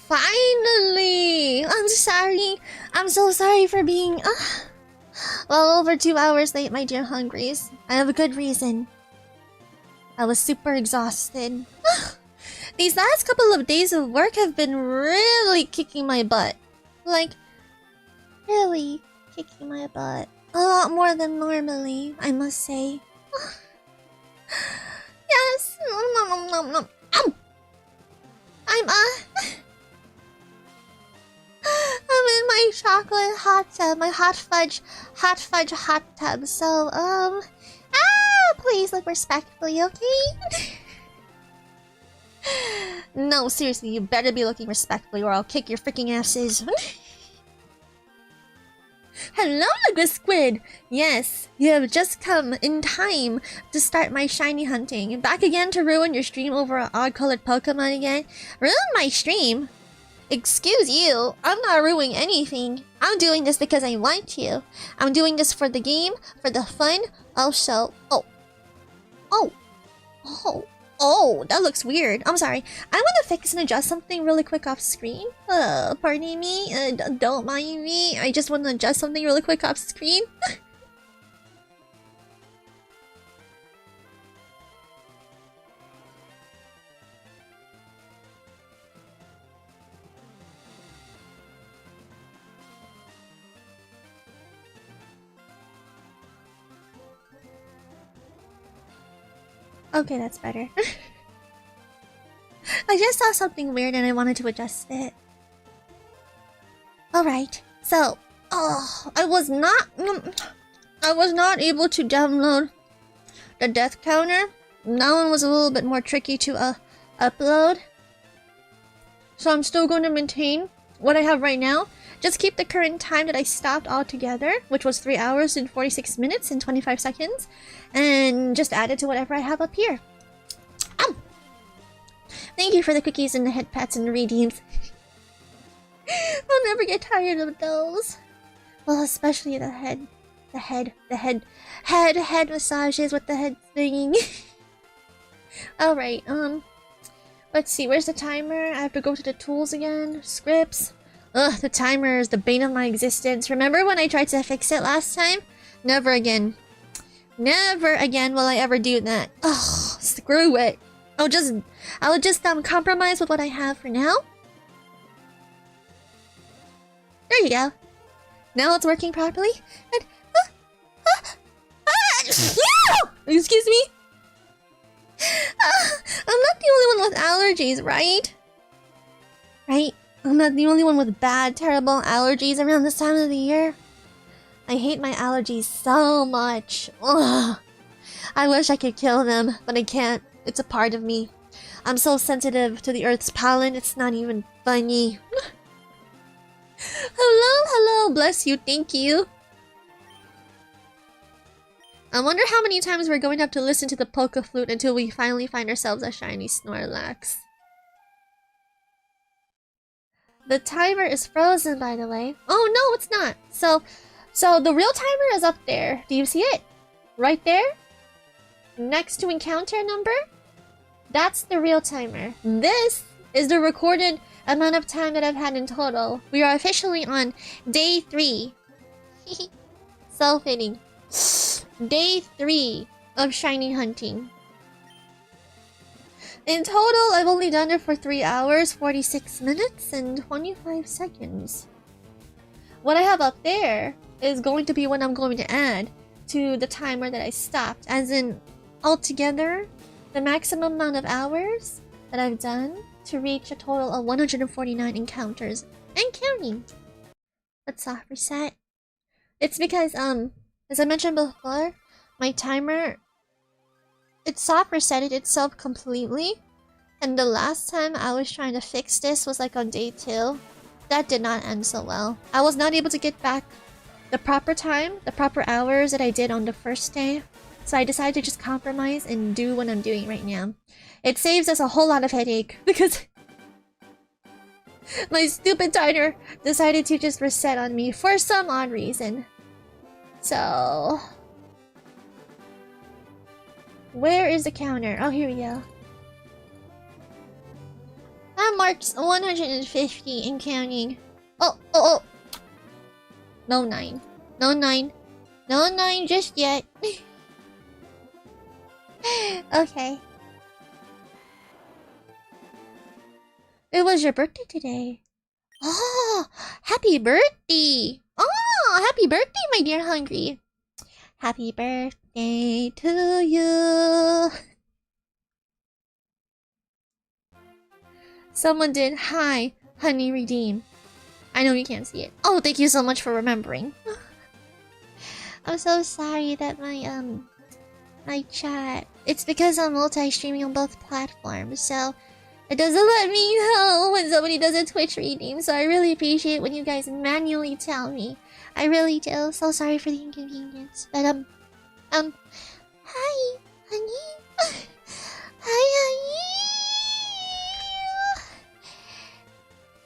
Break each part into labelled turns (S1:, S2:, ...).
S1: Finally! I'm sorry. I'm so sorry for being well over 2 hours late, my dear Hungries. I have a good reason. I was super exhausted. These last couple of days of work have been really kicking my butt. Like, really kicking my butt. A lot more than normally, I must say. Yes. I'm in my chocolate hot tub, my hot fudge hot tub. So, please look respectfully, okay? No, seriously, you better be looking respectfully or I'll kick your freaking asses. Hello, Liquid Squid! Yes, you have just come in time to start my shiny hunting. Back again to ruin your stream over an odd-colored Pokemon again? Ruin my stream? Excuse you, I'm not ruining anything. I'm doing this because I want to. I'm doing this for the game, for the fun. Also, oh, that looks weird. I'm sorry. I want to fix and adjust something really quick off screen. Pardon me. Don't mind me. I just want to adjust something really quick off screen. Okay, that's better. I just saw something weird and I wanted to adjust it. Alright, so... I was not able to download the death counter. That one was a little bit more tricky to upload. So I'm still going to maintain what I have right now. Just keep the current time that I stopped altogether, which was 3 hours and 46 minutes and 25 seconds. And just add it to whatever I have up here. Thank you for the cookies and the head pats and the redeems. I'll never get tired of those. Well, especially the head massages with the head thing. Alright, let's see, where's the timer? I have to go to the tools again. Scripts. Ugh, the timer is the bane of my existence. Remember when I tried to fix it last time? Never again. Never again will I ever do that. Ugh, screw it. I'll just compromise with what I have for now. There you go. Now it's working properly. And, excuse me. I'm not the only one with allergies, right? Right? I'm not the only one with bad, terrible allergies around this time of the year. I hate my allergies so much. Ugh. I wish I could kill them, but I can't. It's a part of me. I'm so sensitive to the Earth's pollen, it's not even funny. Hello, bless you, thank you. I wonder how many times we're going to have to listen to the polka flute until we finally find ourselves a shiny Snorlax. The timer is frozen, by the way. Oh, no, it's not. So the real timer is up there. Do you see it? Right there? Next to encounter number? That's the real timer. This is the recorded amount of time that I've had in total. We are officially on day 3. So fitting. Day 3 of shiny hunting. In total, I've only done it for 3 hours, 46 minutes, and 25 seconds. What I have up there is going to be what I'm going to add to the timer that I stopped. As in, altogether, the maximum amount of hours that I've done to reach a total of 149 encounters and counting. Let's soft reset. It's because, as I mentioned before, my timer, it soft resetted itself completely. And the last time I was trying to fix this was like on day 2. That did not end so well. I was not able to get back the proper time, the proper hours that I did on the first day. So I decided to just compromise and do what I'm doing right now. It saves us a whole lot of headache because my stupid timer decided to just reset on me for some odd reason. So... where is the counter? Oh, here we go. I'm marks 150 and counting. Oh. No 9. No 9. No 9 just yet. Okay. It was your birthday today. Oh, happy birthday! Oh, happy birthday, my dear Hungry. Happy birthday to you. Someone did. Hi, honey, redeem. I know you can't see it. Oh, thank you so much for remembering. I'm so sorry that my chat. It's because I'm multi-streaming on both platforms, so it doesn't let me know when somebody does a Twitch redeem. So I really appreciate when you guys manually tell me. I really do. So sorry for the inconvenience. But hi, honey. Hi, honey.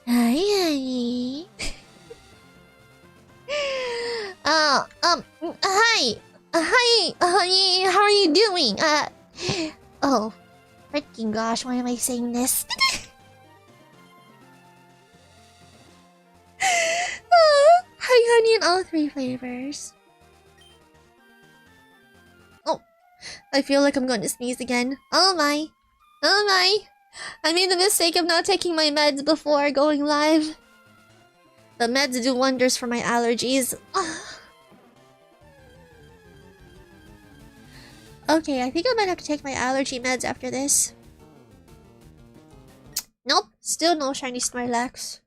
S1: Hi, honey. Hi. Hi, honey. How are you doing? Oh, freaking gosh, why am I saying this? Hi, honey, in all 3 flavors. Oh, I feel like I'm going to sneeze again. Oh my. Oh my. I made the mistake of not taking my meds before going live. The meds do wonders for my allergies. Okay, I think I might have to take my allergy meds after this. Nope, still no shiny Snorlax.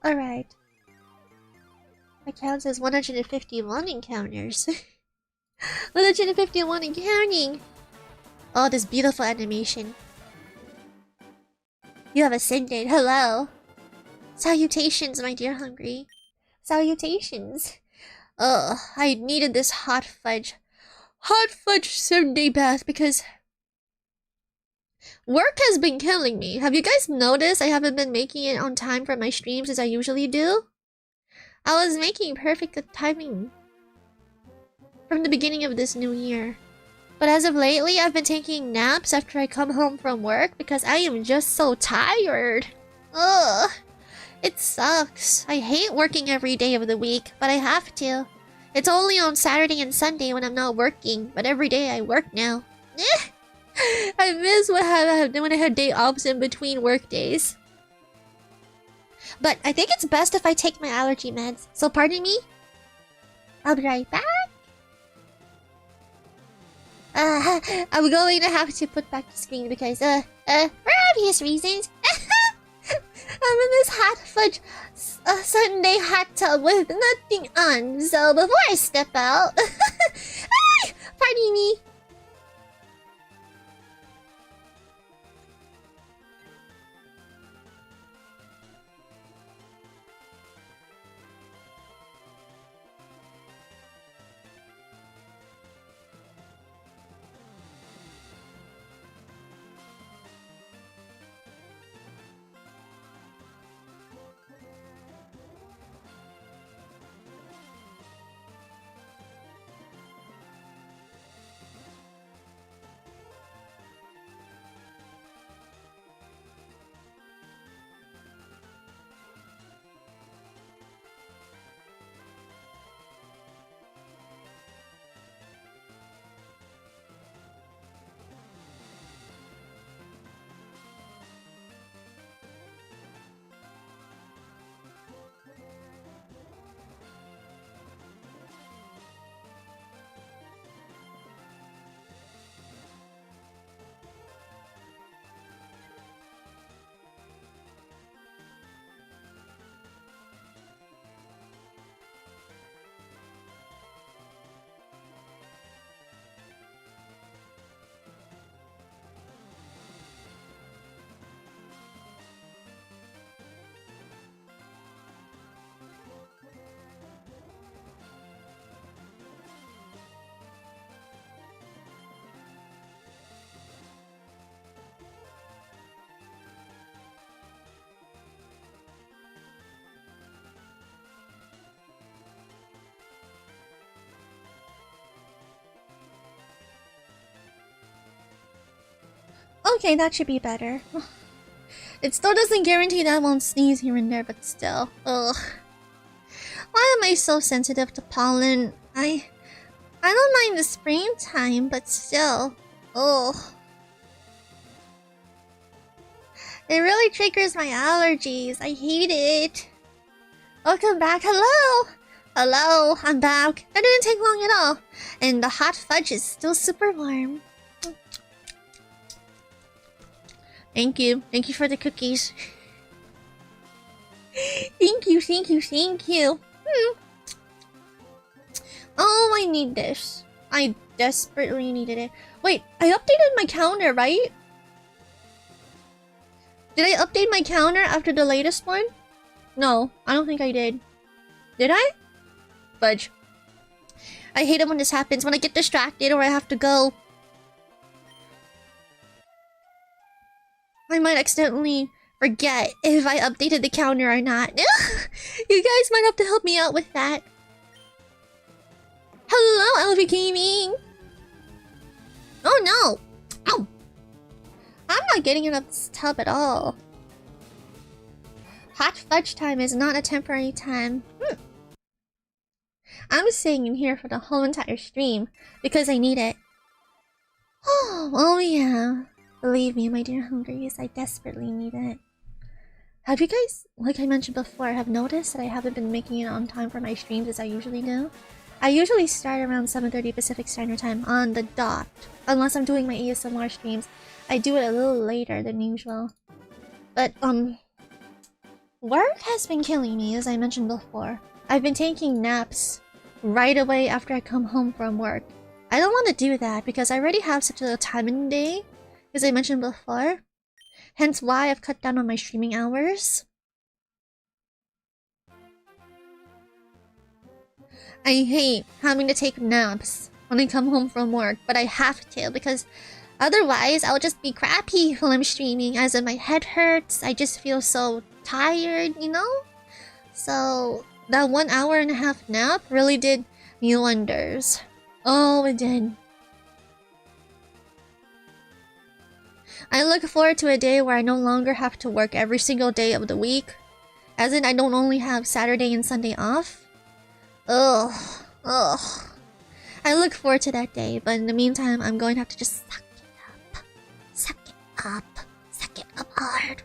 S1: Alright. My count says 151 encounters. 151 and counting! Oh, this beautiful animation. You have ascended. Hello. Salutations, my dear Hungry. Salutations. Ugh, I needed this hot fudge 7-day bath because work has been killing me. Have you guys noticed I haven't been making it on time for my streams as I usually do? I was making perfect timing from the beginning of this new year. But as of lately, I've been taking naps after I come home from work because I am just so tired. Ugh. It sucks. I hate working every day of the week, but I have to. It's only on Saturday and Sunday when I'm not working, but every day I work now. I miss when I had day offs in between work days. But I think it's best if I take my allergy meds, so pardon me. I'll be right back. I'm going to have to put back the screen because, for obvious reasons. I'm in this hot fudge Sunday hot tub with nothing on, so before I step out... Pardon me. Okay, that should be better. It still doesn't guarantee that I won't sneeze here and there, but still. Ugh. Why am I so sensitive to pollen? I don't mind the springtime, but still. Ugh. It really triggers my allergies. I hate it. Welcome back. Hello! Hello, I'm back. That didn't take long at all. And the hot fudge is still super warm. Thank you. Thank you for the cookies. Thank you, thank you, thank you. Oh, I need this. I desperately needed it. Wait, I updated my calendar, right? Did I update my calendar after the latest one? No, I don't think I did. Did I? Fudge. I hate it when this happens, when I get distracted or I have to go. I might accidentally forget if I updated the calendar or not. You guys might have to help me out with that. Hello, LV Gaming! Oh no! Ow! I'm not getting out of this tub at all. Hot fudge time is not a temporary time. I'm staying in here for the whole entire stream because I need it. Oh yeah. Believe me, my dear hungries, I desperately need it. Have you guys, like I mentioned before, have noticed that I haven't been making it on time for my streams as I usually do? I usually start around 7:30 Pacific Standard Time on the dot. Unless I'm doing my ASMR streams, I do it a little later than usual. But, work has been killing me, as I mentioned before. I've been taking naps right away after I come home from work. I don't want to do that because I already have such a time in the day, as I mentioned before. Hence why I've cut down on my streaming hours. I hate having to take naps when I come home from work, but I have to because otherwise I'll just be crappy while I'm streaming, as in my head hurts, I just feel so tired, you know? So that 1.5 hour nap really did me wonders. Oh, it did. I look forward to a day where I no longer have to work every single day of the week. As in, I don't only have Saturday and Sunday off. Ugh. I look forward to that day, but in the meantime, I'm going to have to just suck it up. Suck it up. Suck it up hard.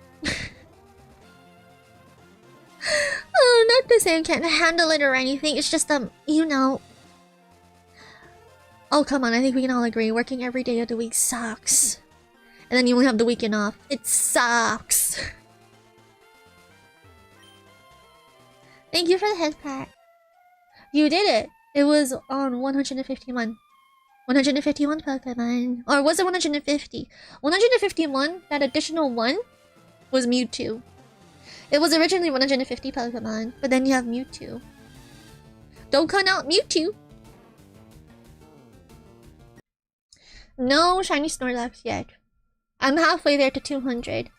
S1: Oh, not to say I can't handle it or anything, it's just, you know... Oh, come on, I think we can all agree, working every day of the week sucks. And then you only have the weekend off. It sucks. Thank you for the head pat. You did it. It was on 151. 151 Pokemon. Or was it 150? 151, that additional one, was Mewtwo. It was originally 150 Pokemon, but then you have Mewtwo. Don't count out Mewtwo! No shiny Snorlax yet. I'm halfway there to 200.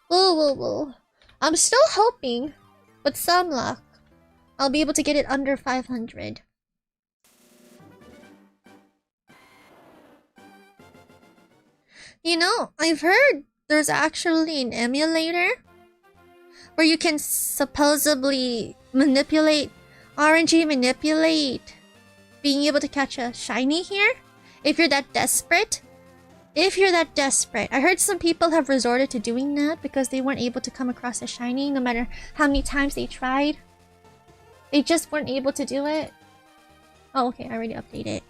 S1: Whoa. I'm still hoping, with some luck, I'll be able to get it under 500. You know, I've heard there's actually an emulator where you can supposedly RNG manipulate being able to catch a shiny here if you're that desperate. I heard some people have resorted to doing that because they weren't able to come across a shiny no matter how many times they tried. They just weren't able to do it. Oh, okay, I already updated.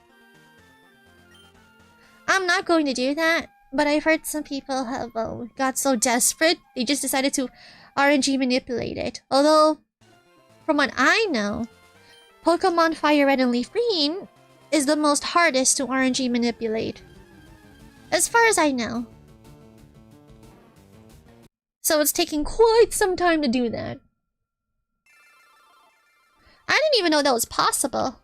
S1: I'm not going to do that, but I've heard some people have got so desperate, they just decided to RNG manipulate it. Although, from what I know, Pokemon Fire Red and Leaf Green is the most hardest to RNG manipulate. As far as I know. So it's taking quite some time to do that. I didn't even know that was possible.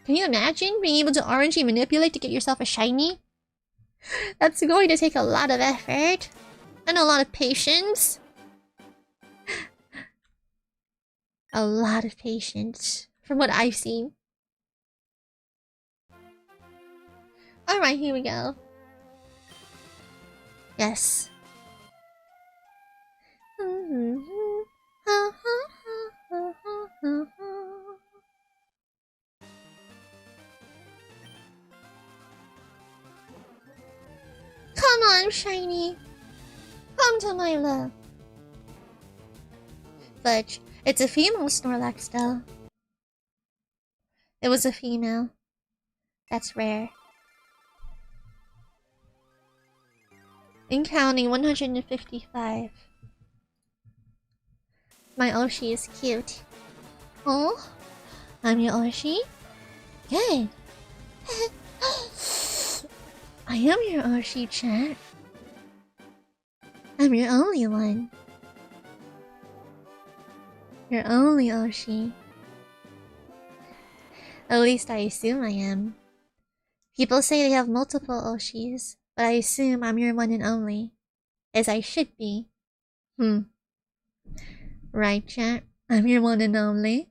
S1: Can you imagine being able to RNG manipulate to get yourself a shiny? That's going to take a lot of effort. And a lot of patience. A lot of patience. From what I've seen. Alright, here we go. Yes. Come on, Shiny. Come to Miella. Fudge. It's a female Snorlax, though. It was a female. That's rare. In counting, 155. My Oshi is cute. Oh, I'm your Oshi? Good. I am your Oshi, chat. I'm your only one. Your only Oshi. At least I assume I am. People say they have multiple Oshis, but I assume I'm your one and only. As I should be. Right, chat? I'm your one and only.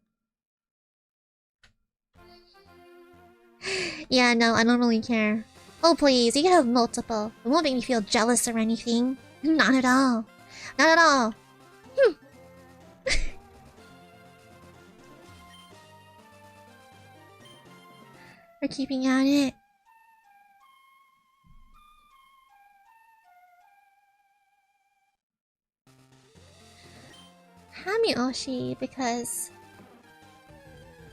S1: Yeah, no, I don't really care. Oh please, you can have multiple. It won't make me feel jealous or anything. Not at all. Not at all. We're keeping at it. Hami Oshi, because...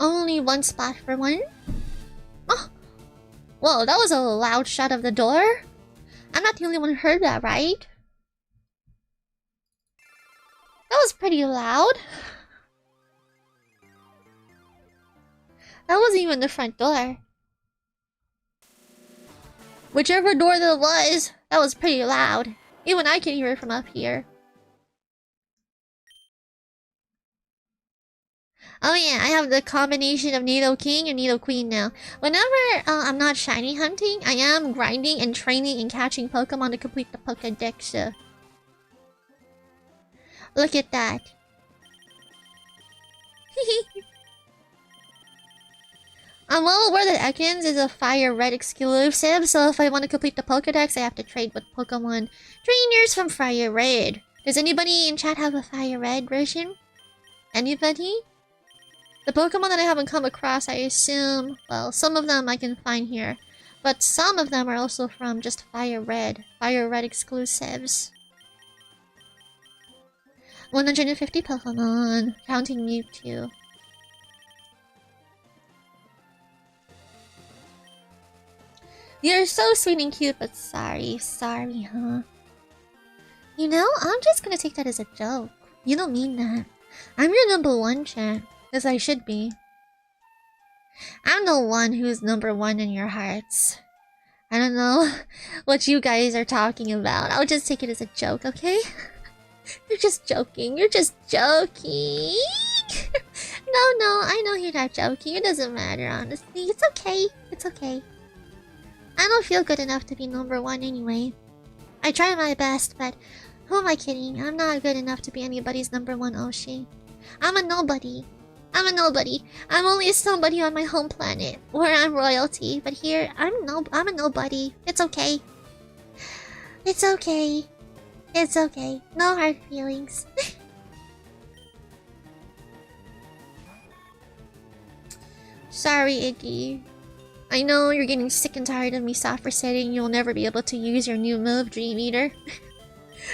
S1: only one spot for one? Oh! Whoa, that was a loud shut of the door? I'm not the only one who heard that, right? That was pretty loud. That wasn't even the front door. Whichever door that was pretty loud. Even I can hear it from up here. Oh yeah, I have the combination of Nido King and Nido Queen now. Whenever I'm not shiny hunting, I am grinding and training and catching Pokemon to complete the Pokédex. Look at that. I'm well aware that Ekans is a Fire Red exclusive, so if I want to complete the Pokédex, I have to trade with Pokemon trainers from Fire Red. Does anybody in chat have a Fire Red version? Anybody? The Pokemon that I haven't come across, I assume... well, some of them I can find here. But some of them are also from just Fire Red. Fire Red exclusives. 150 Pokemon, counting Mewtwo. You're so sweet and cute, but sorry, huh? You know, I'm just gonna take that as a joke. You don't mean that. I'm your number one, chat. As I should be. I'm the one who's number one in your hearts. I don't know what you guys are talking about. I'll just take it as a joke, okay? You're just joking. You're just joking. No, I know you're not joking. It doesn't matter, honestly. It's okay. It's okay. I don't feel good enough to be number one anyway. I try my best, but who am I kidding? I'm not good enough to be anybody's number one Oshi. I'm a nobody. I'm a nobody. I'm only a somebody on my home planet, where I'm royalty. But here, I'm a nobody. It's okay. It's okay. It's okay. No hard feelings. Sorry, Iggy. I know you're getting sick and tired of me soft resetting. You'll never be able to use your new move, Dream Eater.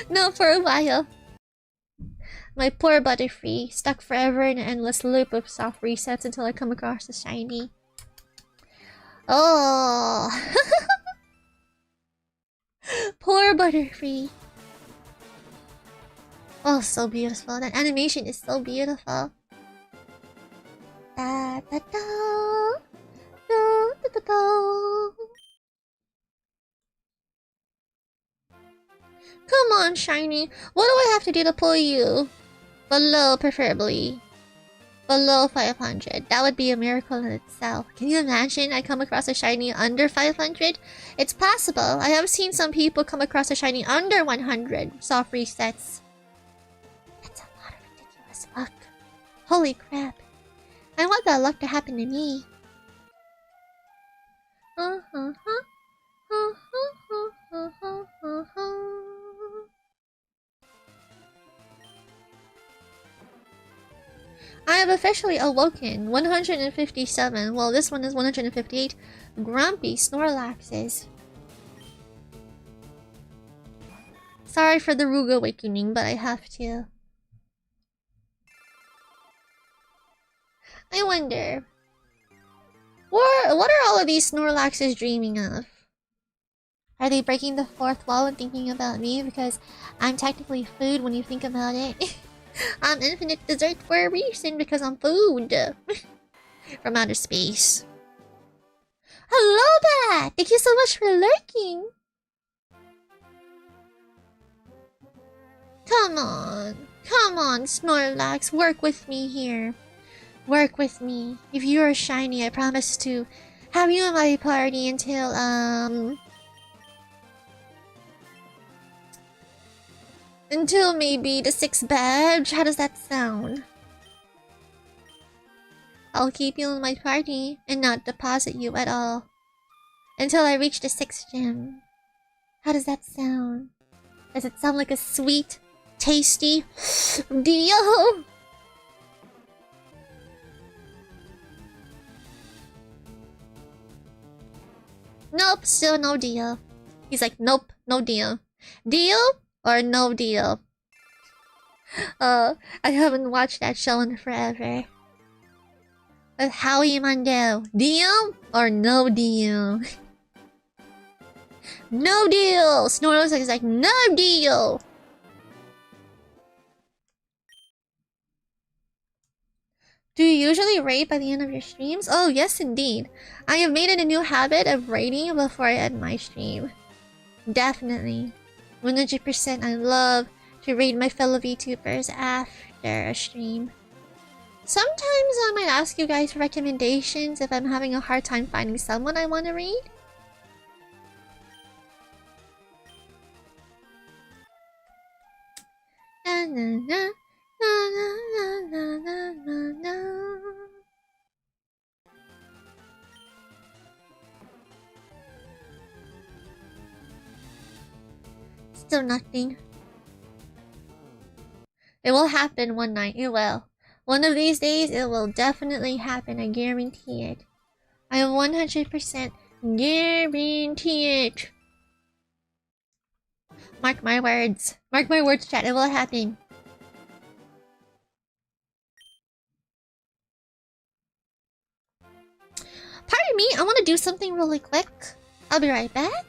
S1: No, for a while. My poor Butterfree, stuck forever in an endless loop of soft resets until I come across a shiny. Oh! Poor Butterfree. Oh, so beautiful. That animation is so beautiful. Da da da. Da da da da. Come on, Shiny. What do I have to do to pull you? Below, preferably. Below 500. That would be a miracle in itself. Can you imagine I come across a shiny under 500? It's possible. I have seen some people come across a shiny under 100 soft resets. That's a lot of ridiculous luck. Holy crap. I want that luck to happen to me. I have officially awoken 157. Well, this one is 158 grumpy Snorlaxes. Sorry for the rude awakening, but I have to. I wonder, what are all of these Snorlaxes dreaming of? Are they breaking the fourth wall and thinking about me because I'm technically food when you think about it? I'm infinite dessert for a reason because I'm food from outer space. Hello, Bat! Thank you so much for lurking. Come on, Snorlax, work with me here. Work with me. If you are shiny, I promise to have you in my party until maybe the 6th badge. How does that sound? I'll keep you in my party and not deposit you at all until I reach the 6th gym. How does that sound? Does it sound like a sweet, tasty deal? Nope, still no deal. He's like, nope, no deal. Deal or no deal? I haven't watched that show in forever. Howie Mandel, deal or no deal? No deal! Snorlax is like, no deal! Do you usually rate by the end of your streams? Oh, yes indeed. I have made it a new habit of rating before I end my stream. Definitely. 100% I love to read my fellow VTubers after a stream. Sometimes I might ask you guys for recommendations if I'm having a hard time finding someone I want to read. Na na na na na na na na na. Still nothing. It will happen one night, it will. One of these days, it will definitely happen, I guarantee it. I 100% guarantee it. Mark my words. Mark my words, chat, it will happen. Pardon me, I want to do something really quick. I'll be right back.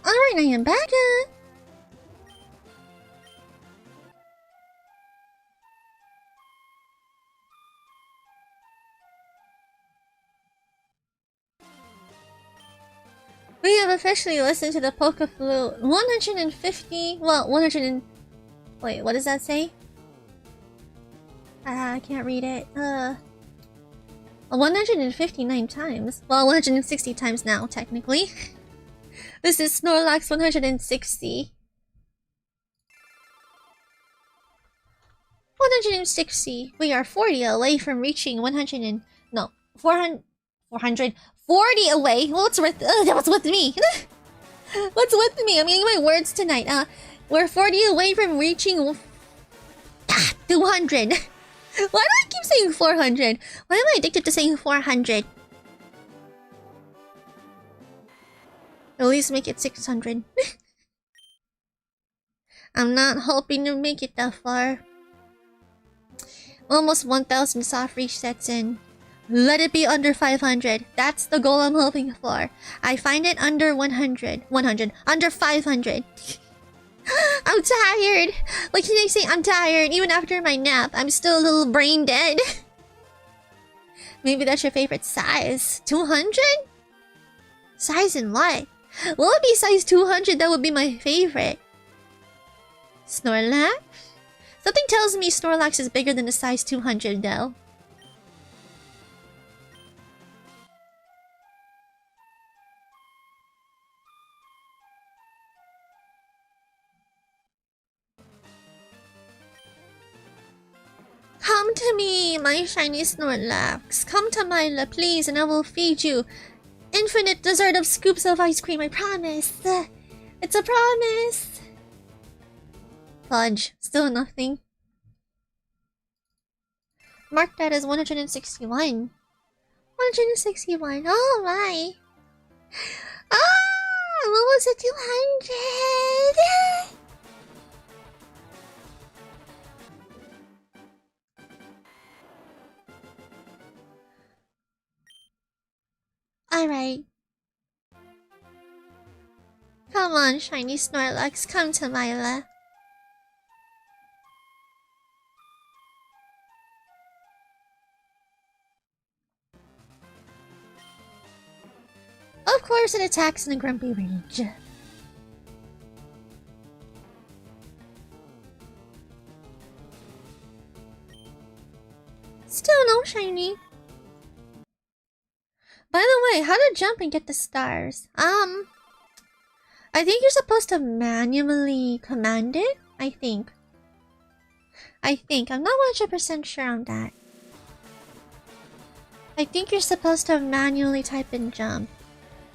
S1: Alright, I am back. We have officially listened to the Poke Flu 150. Well, 100 and. Wait, what does that say? I can't read it. 159 times. Well, 160 times now, technically. This is Snorlax 160. 160. We are 40 away from reaching 100 and... No, 400... 440 away? What's with... what's with me? What's with me? I'm eating my words tonight. We're 40 away from reaching... 200. Why do I keep saying 400? Why am I addicted to saying 400? At least make it 600. I'm not hoping to make it that far. Almost 1,000 soft resets in. Let it be under 500. That's the goal I'm hoping for. I find it under 100. Under 500. I'm tired. What can I say? I'm tired. Even after my nap, I'm still a little brain dead. Maybe that's your favorite size. 200? Size in what? Will it be size 200? That would be my favorite. Snorlax? Something tells me Snorlax is bigger than the size 200 though. Come to me, my shiny Snorlax. Come to Miella, please, and I will feed you infinite dessert of scoops of ice cream, I promise. It's a promise. Fudge. Still nothing. Mark that as 161. 161. Oh my. Ah! What was it? 200? Alright. Come on, shiny Snorlax. Come to Miella. Of course, it attacks in a grumpy rage. Still no shiny. By the way, how to jump and get the stars? I think you're supposed to manually command it. I think. I'm not 100% sure on that. I think you're supposed to manually type in jump.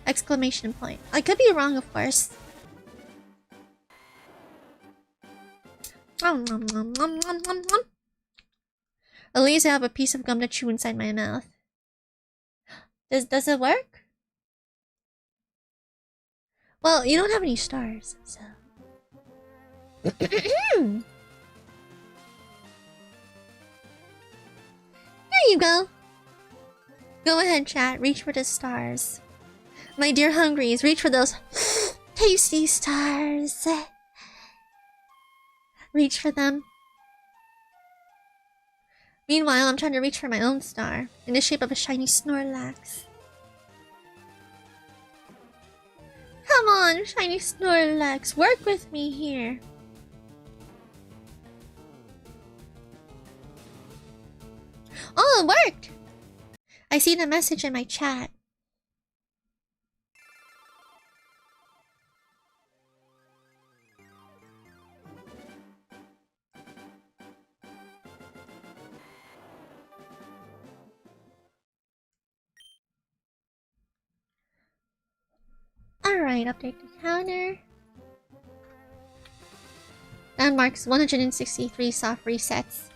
S1: Exclamation point. I could be wrong, of course. At least I have a piece of gum to chew inside my mouth. Does it work? Well, you don't have any stars, so... There you go! Go ahead, chat. Reach for the stars. My dear hungries, reach for those tasty stars. Reach for them. Meanwhile, I'm trying to reach for my own star, in the shape of a shiny Snorlax. Come on, shiny Snorlax, work with me here. Oh, it worked! I see the message in my chat. Alright, update the counter. That marks 163 soft resets.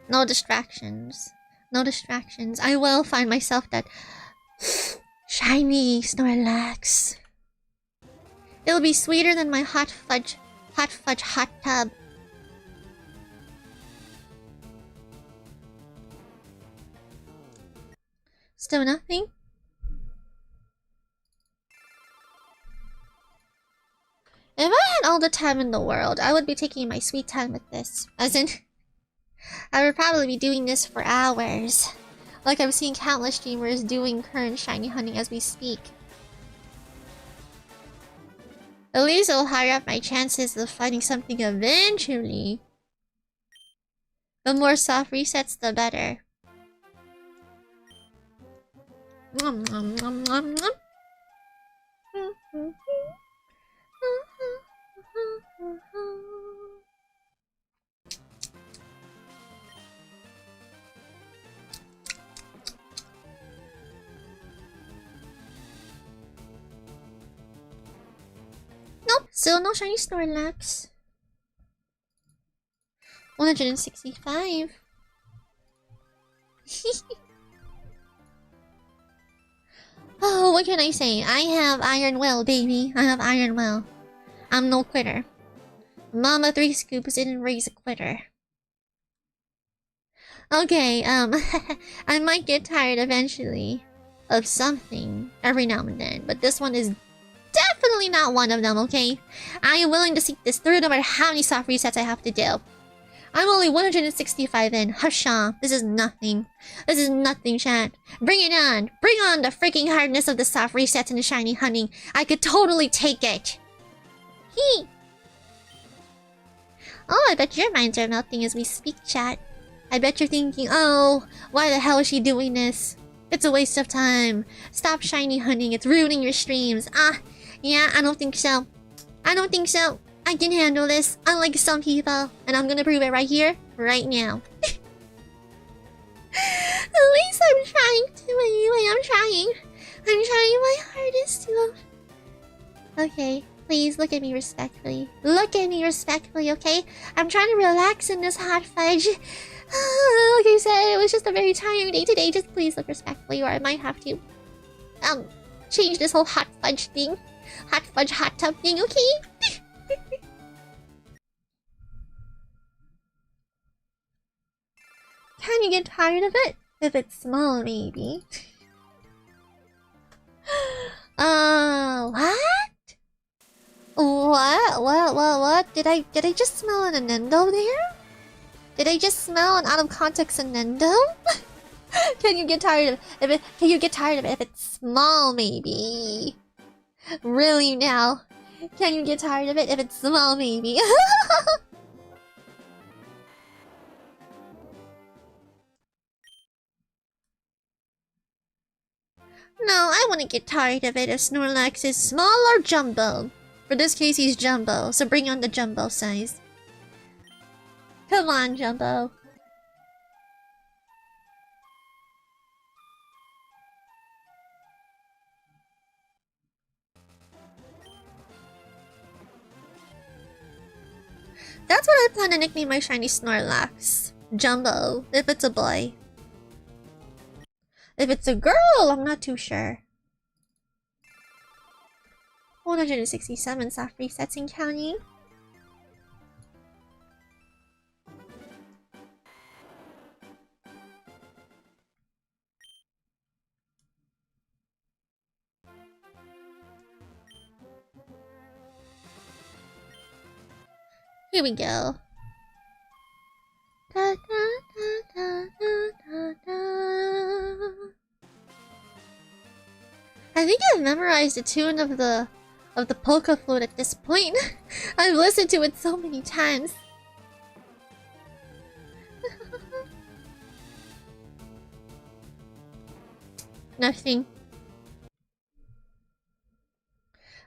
S1: No distractions. No distractions. I will find myself that shiny Snorlax. It'll be sweeter than my hot fudge hot tub. Still nothing? If I had all the time in the world, I would be taking my sweet time with this. As in, I would probably be doing this for hours. Like I've seen countless streamers doing current shiny hunting as we speak. At least it'll higher up my chances of finding something eventually. The more soft resets, the better. Nom, nom, nom, nom, nom. Nope, still no shiny Snorlax. 165. Oh, what can I say? I have Iron Will, baby. I have Iron Will. I'm no quitter. Mama Threescoopes didn't raise a quitter. Okay, I might get tired eventually of something every now and then, but this one is definitely not one of them, okay? I am willing to seek this through no matter how many soft resets I have to do. I'm only 165 in. Husha, this is nothing. This is nothing, chat. Bring it on. Bring on the freaking hardness of the soft resets and the shiny hunting. I could totally take it. Hee. Oh, I bet your minds are melting as we speak, chat. I bet you're thinking, oh, why the hell is she doing this? It's a waste of time. Stop shiny hunting. It's ruining your streams. Yeah, I don't think so. I don't think so. I can handle this, unlike some people. And I'm gonna prove it right here, right now. At least I'm trying to, anyway. I'm trying my hardest to... Okay, please look at me respectfully. Look at me respectfully, okay? I'm trying to relax in this hot fudge. Like I said, it was just a very tiring day today. Just please look respectfully, or I might have to... change this whole hot fudge thing. Hot fudge hot tub thing, okay? Can you get tired of it? If it's small, maybe. What? What? Did I just smell an Nendo there? Did I just smell an out of context Nendo? Can you get tired of it? Can you get tired of it if it's small, maybe? Really now? Can you get tired of it if it's small, maybe? No, I wouldn't get tired of it if Snorlax is small or jumbo. For this case, he's jumbo, so bring on the jumbo size. Come on, jumbo. That's what I plan to nickname my shiny Snorlax. Jumbo, if it's a boy. If it's a girl, I'm not too sure. 167 soft resets and counting. Here we go. Da, da, da, da, da, da. I think I've memorized the tune of the polka flute at this point. I've listened to it so many times. Nothing.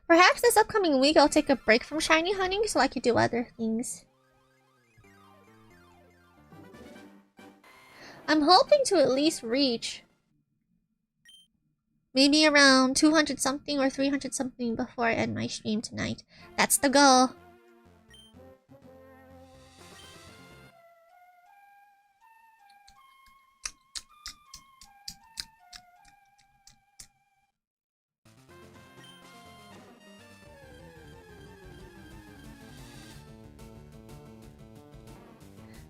S1: Perhaps this upcoming week I'll take a break from shiny hunting so I could do other things. I'm hoping to at least reach maybe around 200 something or 300 something before I end my stream tonight. That's the goal.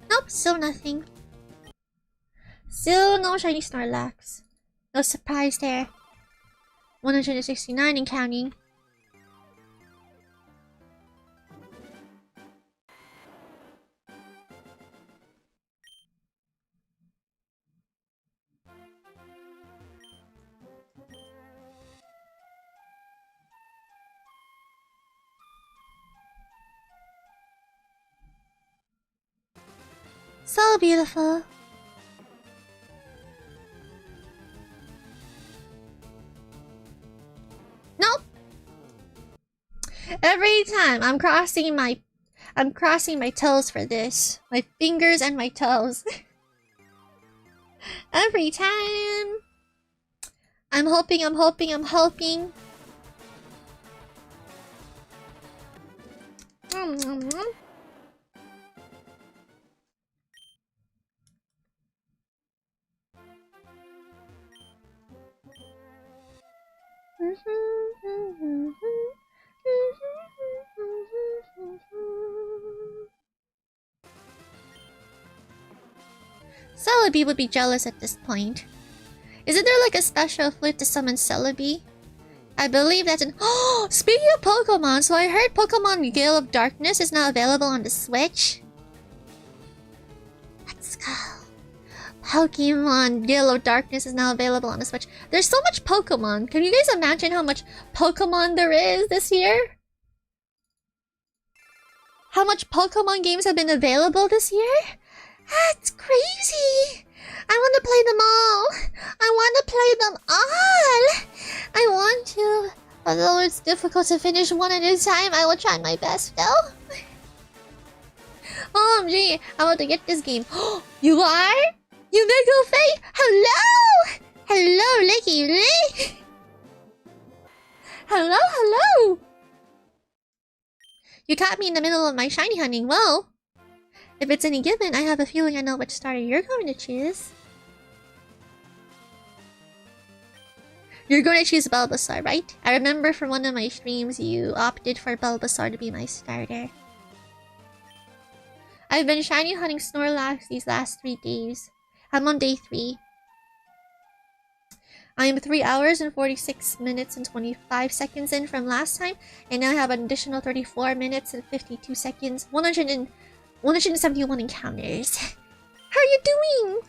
S1: Nope, still nothing. Still no shiny Snorlax. No surprise there. 169 and counting. So beautiful. Nope. Every time I'm crossing my toes for this. My fingers and my toes. Every time. I'm hoping. Celebi would be jealous at this point. Isn't there like a special flute to summon Celebi? I believe that's an— Oh! Speaking of Pokemon, so I heard Pokemon Gale of Darkness is now available on the Switch. Let's go. Pokemon Gale of Darkness is now available on the Switch. There's so much Pokemon. Can you guys imagine how much Pokemon there is this year? How much Pokemon games have been available this year? That's crazy! I want to play them all! I want to play them all! I want to. Although it's difficult to finish one at a time, I will try my best though. OMG, I want to get this game. You are? You Mego Faye? Hello! Hello, Licky Lee! Hello, hello! You caught me in the middle of my shiny hunting. Well, if it's any given, I have a feeling I know which starter you're going to choose. You're going to choose Bulbasaur, right? I remember from one of my streams you opted for Bulbasaur to be my starter. I've been shiny hunting Snorlax these last 3 days. I'm on day 3. I am 3 hours and 46 minutes and 25 seconds in from last time, and now I have an additional 34 minutes and 52 seconds, 171 encounters. How are you doing?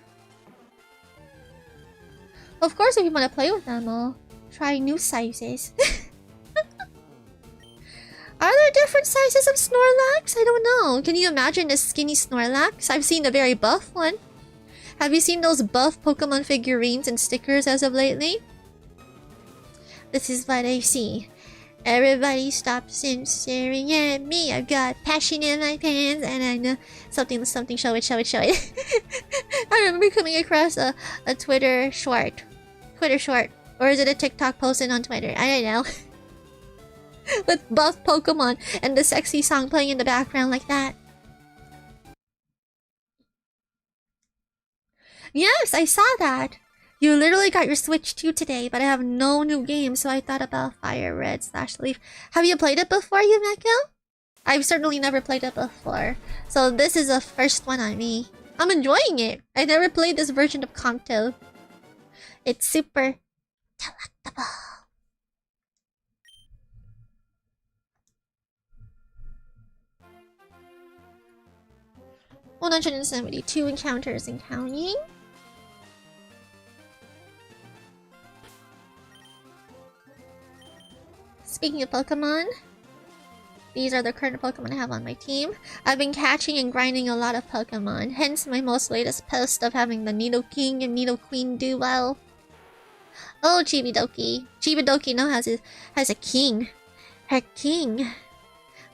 S1: Of course, if you want to play with them, I'll try new sizes. Are there different sizes of Snorlax? I don't know. Can you imagine a skinny Snorlax? I've seen a very buff one. Have you seen those buff Pokemon figurines and stickers as of lately? This is what I see. Everybody stops and staring at me. I've got passion in my pants and I know something, show it. I remember coming across a Twitter short. Or is it a TikTok posted on Twitter? I don't know. With buff Pokemon and the sexy song playing in the background like that. Yes, I saw that. You literally got your Switch 2 today, but I have no new games, so I thought about Fire Red / Leaf. Have you played it before, Yumeko? I've certainly never played it before, so this is a first one on me. I'm enjoying it. I never played this version of Kanto. It's super delectable. $172 encounters and counting. Speaking of Pokemon, these are the current Pokemon I have on my team. I've been catching and grinding a lot of Pokemon, hence my most latest post of having the Nidoking and Nidoqueen duo. Oh, Chibidoki. Chibidoki now has a king. Her king.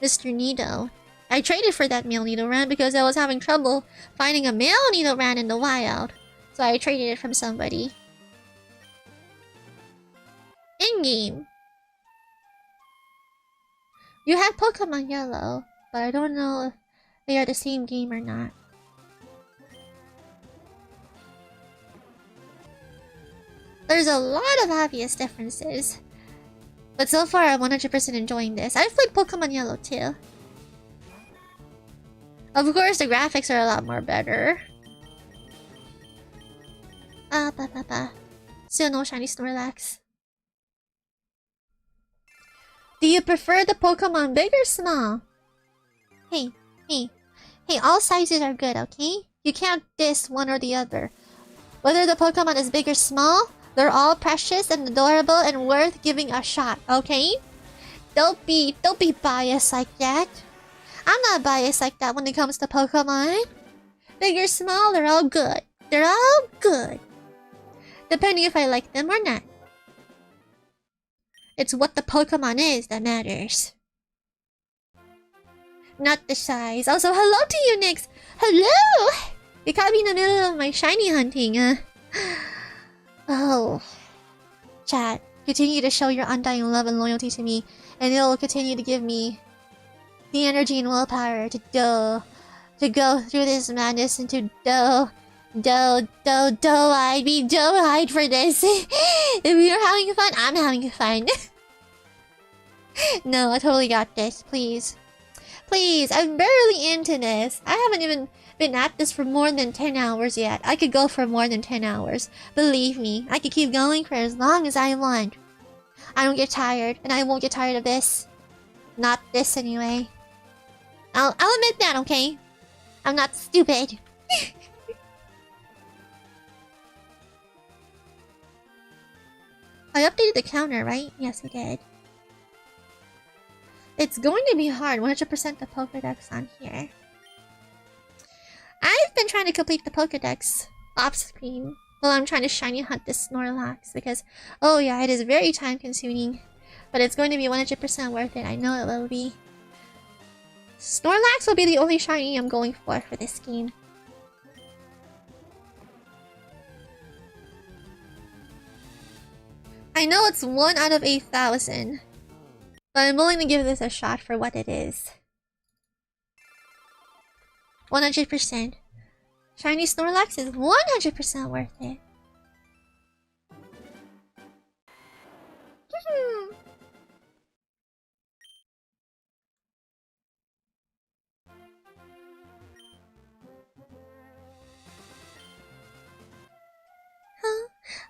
S1: Mr. Nido. I traded for that male Nidoran because I was having trouble finding a male Nidoran in the wild. So I traded it from somebody. In-game. You have Pokemon Yellow, but I don't know if they are the same game or not. There's a lot of obvious differences. But so far, I'm 100% enjoying this. I've played Pokemon Yellow too. Of course, the graphics are a lot more better. Still no shiny Snorlax. Do you prefer the Pokemon big or small? Hey, all sizes are good, okay? You can't diss one or the other. Whether the Pokemon is big or small, they're all precious and adorable and worth giving a shot, okay? Don't be biased like that. I'm not biased like that when it comes to Pokemon. big or small, they're all good. They're all good. Depending if I like them or not. It's what the Pokemon is that matters. Not the size. Also, hello to you, Nyx! Hello! You caught me in the middle of my shiny hunting. Oh. Chat, continue to show your undying love and loyalty to me, and it'll continue to give me the energy and willpower to go through this madness and to I'd be doe-eyed for this. If you're having fun, I'm having fun. No, I totally got this. Please. Please, I'm barely into this. I haven't even been at this for more than 10 hours yet. I could go for more than 10 hours. Believe me, I could keep going for as long as I want. I don't get tired, and I won't get tired of this. Not this, anyway. I'll admit that, okay? I'm not stupid. I updated the counter, right? Yes, I did. It's going to be hard, 100% the Pokédex on here. I've been trying to complete the Pokédex off screen while I'm trying to shiny hunt this Snorlax because, oh yeah, it is very time consuming. But it's going to be 100% worth it, I know it will be. Snorlax will be the only shiny I'm going for this game. I know it's 1 out of 8,000. But I'm willing to give this a shot for what it is. 100%. Shiny Snorlax is 100% worth it.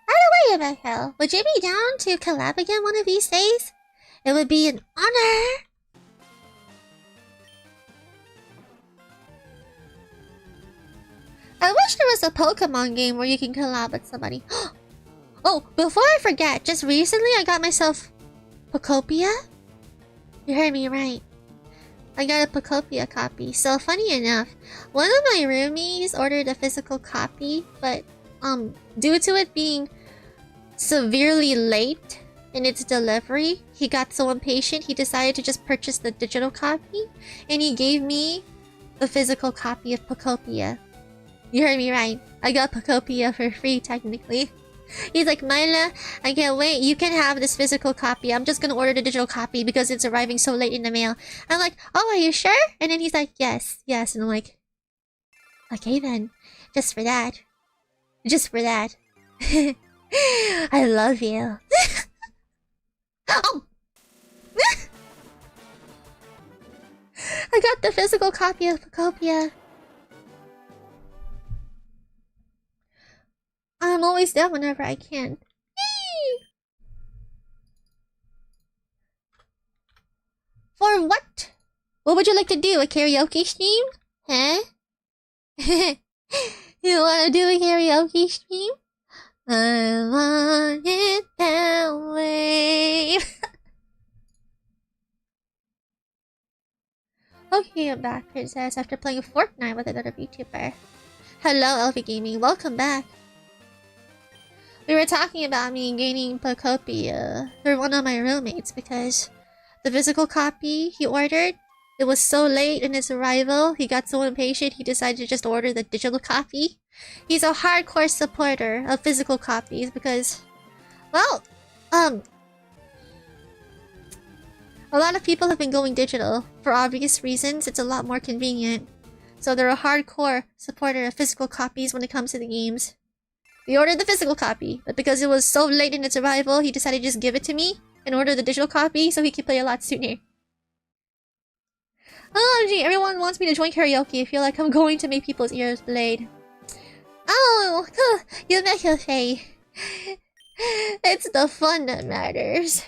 S1: By the way, Rebecca, would you be down to collab again one of these days? It would be an honor! I wish there was a Pokemon game where you can collab with somebody. Oh, before I forget, just recently I got myself Pokopia. You heard me right. I got a Pokopia copy. So funny enough, one of my roomies ordered a physical copy, but due to it being severely late in its delivery, he got so impatient he decided to just purchase the digital copy, and he gave me the physical copy of Pokopia. You heard me right. I got Pokopia for free, technically. He's like, Miella, I can't wait. You can have this physical copy. I'm just gonna order the digital copy because it's arriving so late in the mail. I'm like, oh, are you sure? And then he's like, yes, yes. And I'm like, okay then. Just for that. Just for that. I love you. Oh! I got the physical copy of Pokopia. I'm always down whenever I can. Yay! For what? What would you like to do? A karaoke stream? Huh? You wanna do a karaoke stream? I want it that way. Okay, I'm back, Princess, after playing Fortnite with another VTuber. Hello, LV Gaming. Welcome back. We were talking about me gaining Pokopia for one of my roommates because the physical copy he ordered, it was so late in its arrival, he got so impatient he decided to just order the digital copy. He's a hardcore supporter of physical copies because, well, a lot of people have been going digital for obvious reasons. It's a lot more convenient. So they're a hardcore supporter of physical copies when it comes to the games. We ordered the physical copy, but because it was so late in its arrival, he decided to just give it to me and order the digital copy so he could play a lot sooner. Oh, gee, everyone wants me to join karaoke. I feel like I'm going to make people's ears bleed. Oh, you make a face. It's the fun that matters.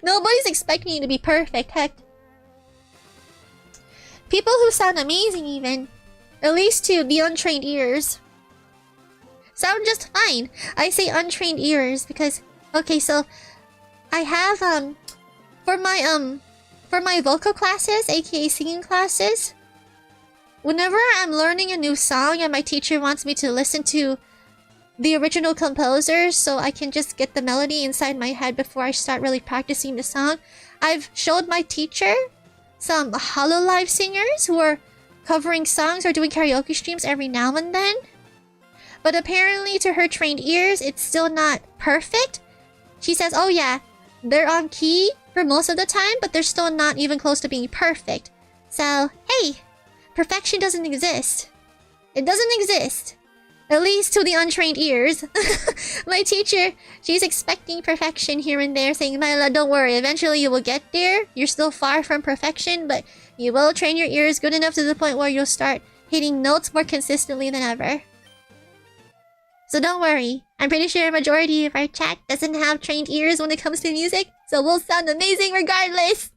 S1: Nobody's expecting you to be perfect, heck. People who sound amazing even, at least to the untrained ears, sound just fine. I say untrained ears because, okay, so I have for my vocal classes, aka singing classes, whenever I'm learning a new song and my teacher wants me to listen to the original composer so I can just get the melody inside my head before I start really practicing the song, I've showed my teacher some Hololive singers who are covering songs or doing karaoke streams every now and then. But apparently to her trained ears, it's still not perfect. She says, oh yeah, they're on key for most of the time, but they're still not even close to being perfect. So, hey, perfection doesn't exist. It doesn't exist. At least to the untrained ears. My teacher, she's expecting perfection here and there, saying, Miella, don't worry, eventually you will get there. You're still far from perfection, but you will train your ears good enough to the point where you'll start hitting notes more consistently than ever. So don't worry, I'm pretty sure a majority of our chat doesn't have trained ears when it comes to music, so we'll sound amazing regardless.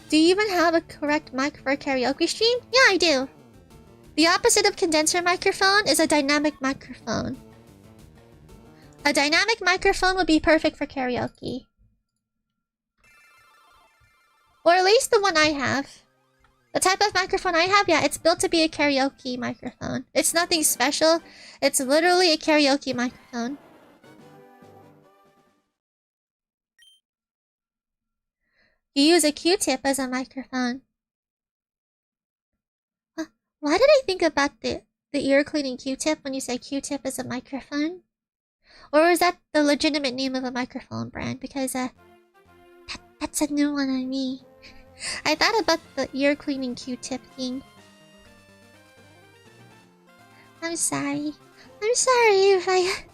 S1: Do you even have a correct mic for a karaoke stream? Yeah, I do. The opposite of condenser microphone is a dynamic microphone. A dynamic microphone would be perfect for karaoke. Or at least the one I have. The type of microphone I have, yeah, it's built to be a karaoke microphone. It's nothing special. It's literally a karaoke microphone. You use a Q-tip as a microphone. Why did I think about the ear cleaning Q-tip when you say Q-tip as a microphone? Or is that the legitimate name of a microphone brand? Because that's a new one on me. I thought about the ear cleaning Q-tip thing. I'm sorry. I'm sorry if I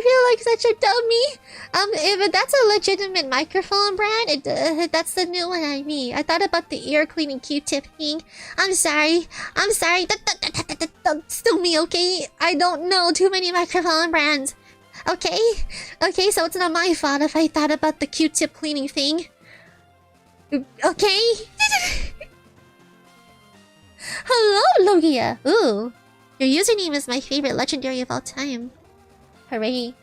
S1: feel like such a dummy. If that's a legitimate microphone brand, that's the new one on me. I thought about the ear cleaning Q-tip thing. I'm sorry. I'm sorry. Don't sue me, okay? I don't know too many microphone brands. Okay? Okay, so it's not my fault if I thought about the Q-tip cleaning thing. Okay? Hello, Logia! Ooh. Your username is my favorite legendary of all time. Hooray.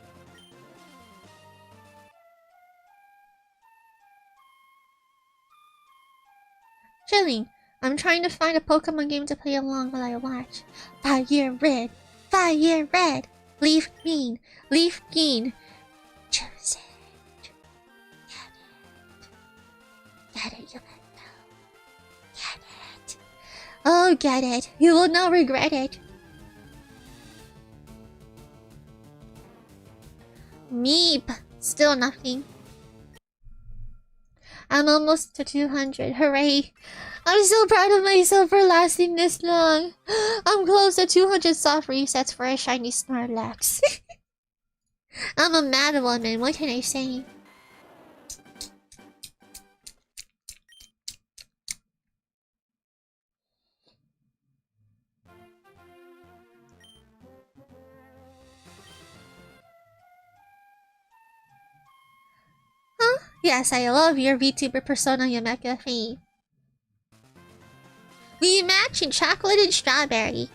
S1: Chilling. I'm trying to find a Pokemon game to play along while I watch. Fire red. Fire red. Leaf green. Leaf green. Choose it. Get it, you let know. Get it. Oh, get it. You will not regret it. Meep. Still nothing. I'm almost to 200. Hooray. I'm so proud of myself for lasting this long. I'm close to 200 soft resets for a shiny Snorlax. I'm a mad woman. What can I say? Huh? Yes, I love your VTuber persona, Yameka Fee. We match in chocolate and strawberry.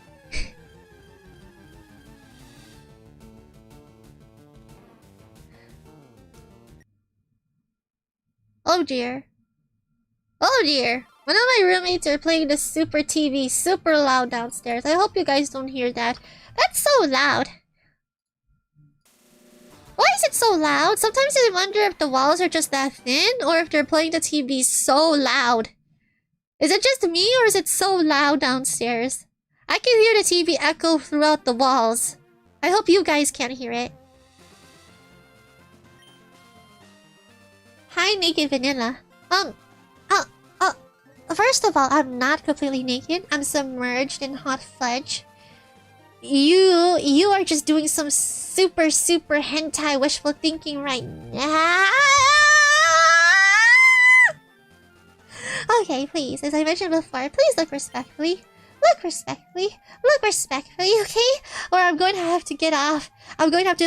S1: Oh dear. Oh dear. One of my roommates are playing the super TV super loud downstairs. I hope you guys don't hear that. That's so loud. Why is it so loud? Sometimes I wonder if the walls are just that thin or if they're playing the TV so loud. Is it just me or is it so loud downstairs? I can hear the TV echo throughout the walls. I hope you guys can't hear it. Hi, Naked Vanilla. First of all, I'm not completely naked. I'm submerged in hot fudge. You are just doing some super hentai wishful thinking right now. Okay, please, as I mentioned before, please look respectfully. Look respectfully. Look respectfully, okay? Or I'm going to have to get off. I'm going to have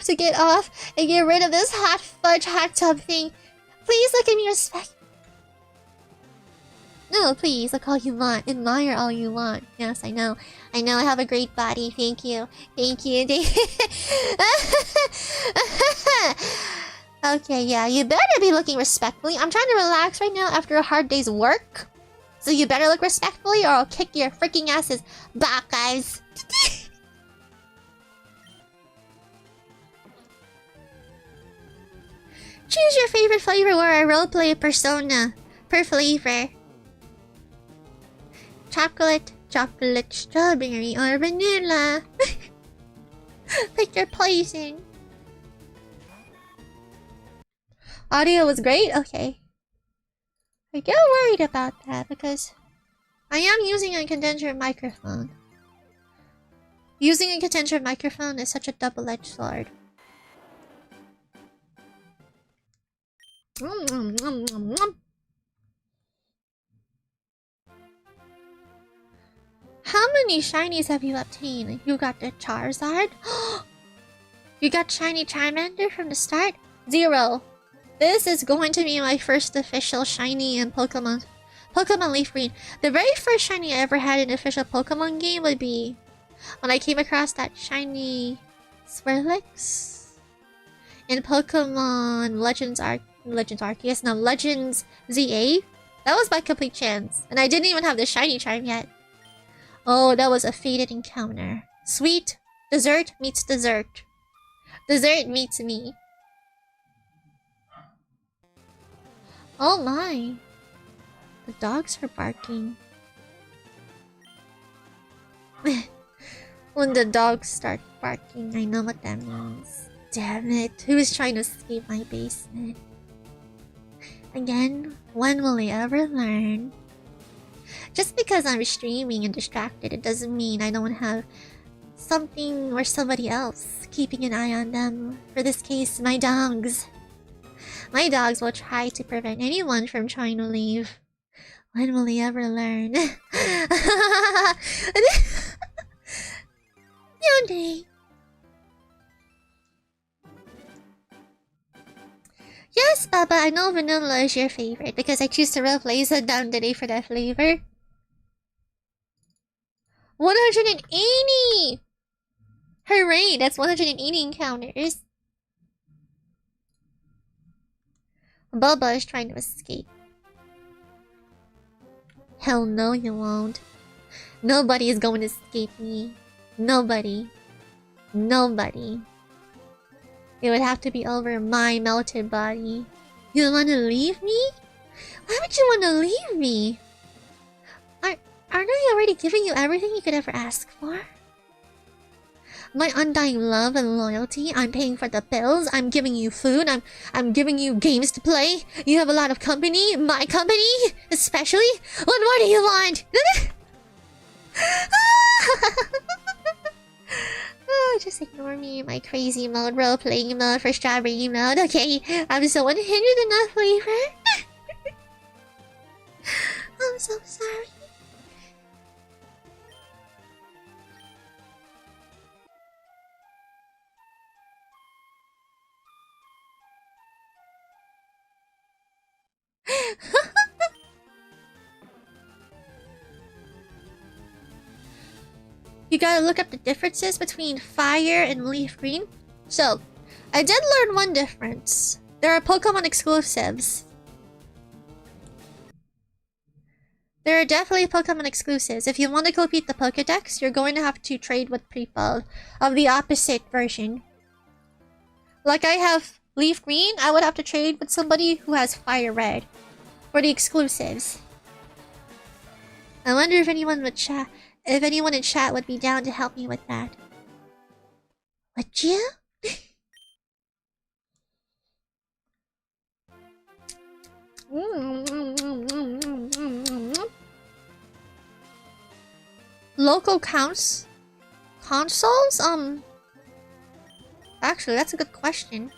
S1: to get off and get rid of this hot fudge hot tub thing. Please look at me respect. No, please, look all you want. Admire all you want. Yes, I know. I know I have a great body. Thank you. Thank you. Okay, yeah, you better be looking respectfully. I'm trying to relax right now after a hard day's work. So you better look respectfully or I'll kick your freaking asses back, guys. Choose your favorite flavor or a roleplay persona per flavor. Chocolate, strawberry, or vanilla. Pick your poison. Audio was great? Okay. I get worried about that because I am using a condenser microphone. Using a condenser microphone is such a double-edged sword. How many shinies have you obtained? You got the Charizard? You got shiny Charmander from the start? 0. This is going to be my first official shiny in Pokemon Leaf Green. The very first shiny I ever had in an official Pokemon game would be when I came across that shiny SNORLAX in Pokemon Legends ZA. That was by complete chance, and I didn't even have the shiny charm yet. Oh, that was a fated encounter. Sweet dessert meets dessert. Dessert meets me. Oh my. The dogs are barking. When the dogs start barking, I know what that means. Damn it, who is trying to escape my basement? Again, when will I ever learn? Just because I'm streaming and distracted, it doesn't mean I don't have something or somebody else keeping an eye on them. For this case, my dogs. My dogs will try to prevent anyone from trying to leave. When will they ever learn? Yandere. Yes, Baba, I know vanilla is your favorite because I choose to replace a yandere for that flavor. 180! Hooray, that's 180 encounters. Bubba is trying to escape. Hell no, you won't. Nobody is going to escape me. Nobody. Nobody. It would have to be over my melted body. You want to leave me? Why would you want to leave me? Aren't I already giving you everything you could ever ask for? My undying love and loyalty. I'm paying for the bills. I'm giving you food. I'm giving you games to play. You have a lot of company. My company, especially. What more do you want? Oh, just ignore me in my crazy mode, role-playing mode for strawberry mode. Okay, I'm so unhinged enough, flavor. I'm so sorry. You gotta look up the differences between fire and leaf green. So, I did learn one difference. There are Pokemon exclusives. There are definitely Pokemon exclusives. If you want to complete the Pokedex, you're going to have to trade with people of the opposite version. Like I have leaf green, I would have to trade with somebody who has fire red for the exclusives. I wonder if anyone would chat. If anyone in chat would be down to help me with that. Would you? Local consoles? Actually, that's a good question.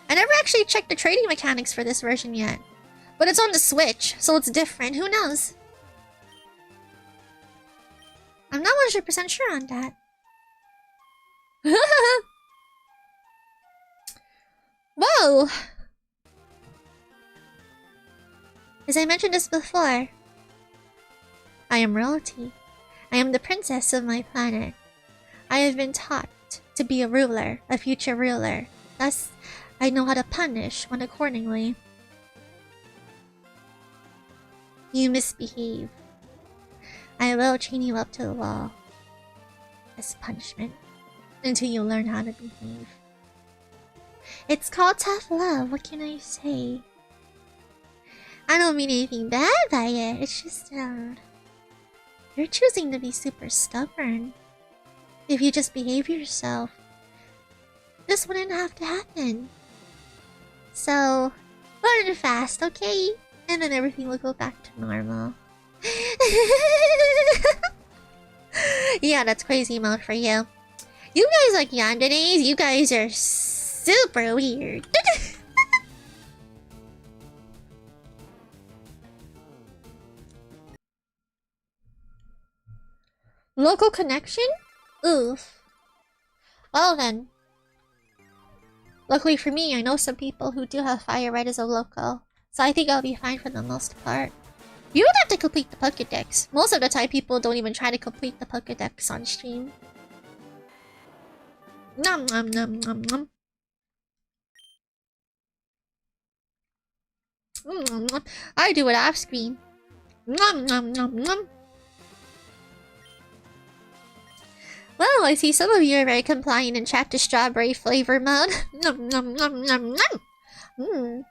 S1: I never actually checked the trading mechanics for this version yet. But it's on the Switch, so it's different. Who knows? I'm not 100% sure on that. Whoa! As I mentioned this before, I am royalty. I am the princess of my planet. I have been taught to be a ruler, a future ruler. Thus, I know how to punish one accordingly. You misbehave. I will chain you up to the wall as punishment until you learn how to behave. It's called tough love, what can I say? I don't mean anything bad by it, it's just, you're choosing to be super stubborn. If you just behave yourself, this wouldn't have to happen. So, learn fast, okay? And then everything will go back to normal. Yeah, that's crazy mode for you. You guys like yanderes, you guys are super weird. Local connection? Oof. Well then. Luckily for me, I know some people who do have fire red as a local. So I think I'll be fine for the most part. You don't have to complete the Pokédex. Most of the time, people don't even try to complete the Pokédex on stream. Nom nom nom nom nom. Nom nom. I do it off screen. Nom nom nom nom. Well, I see some of you are very compliant and chat to strawberry flavor mode. Nom nom nom nom nom.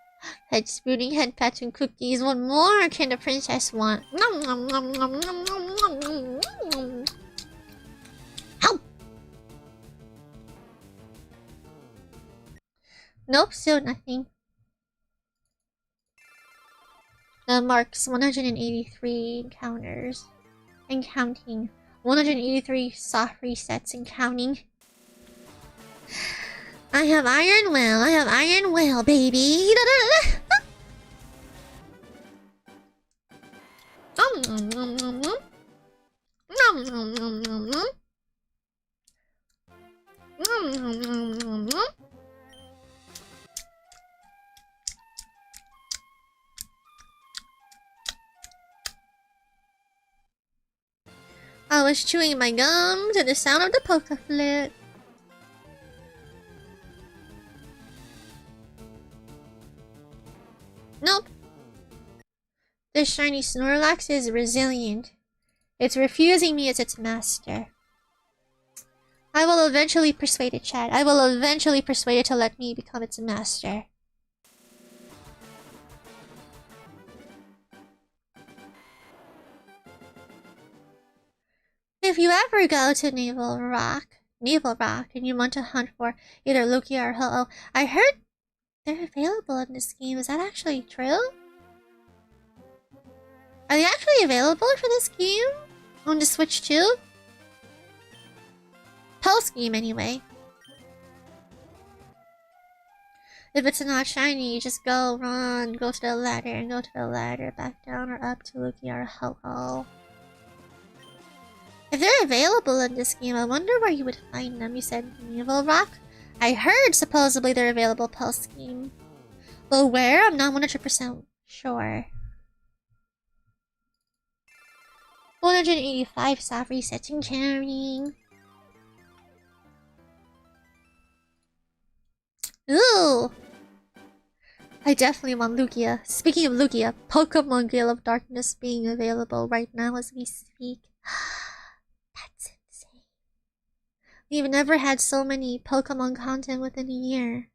S1: Head spooning, head pats, and cookies. What more can the princess want? Nom nom nom nom nom nom nom nom. Help! Nope, still nothing. That marks 183 encounters. And counting. 183 soft resets and counting. I have Iron Will. I have Iron Will, baby. Nom nom nom nom nom. Nom nom nom nom nom. Nom nom nom nom nom. I was chewing my gum to the sound of the polka flute. Nope. The shiny Snorlax is resilient. It's refusing me as its master. I will eventually persuade it, Chad. I will eventually persuade it to let me become its master. If you ever go to Naval Rock, and you want to hunt for either Lugia or Ho-Oh, I heard they're available in this game. Is that actually true? Are they actually available for this game? On the Switch too? Post game anyway. If it's not shiny, you just go to the ladder, and go to the ladder, back down or up to Lugia or Ho-Oh. If they're available in this game, I wonder where you would find them. You said Naval Rock? I heard supposedly they're available post-game. But where? I'm not 100% sure. 185 soft resets and counting. Ooh! I definitely want Lugia. Speaking of Lugia, Pokemon Gale of Darkness being available right now as we speak. That's insane. We've never had so many Pokemon content within a year.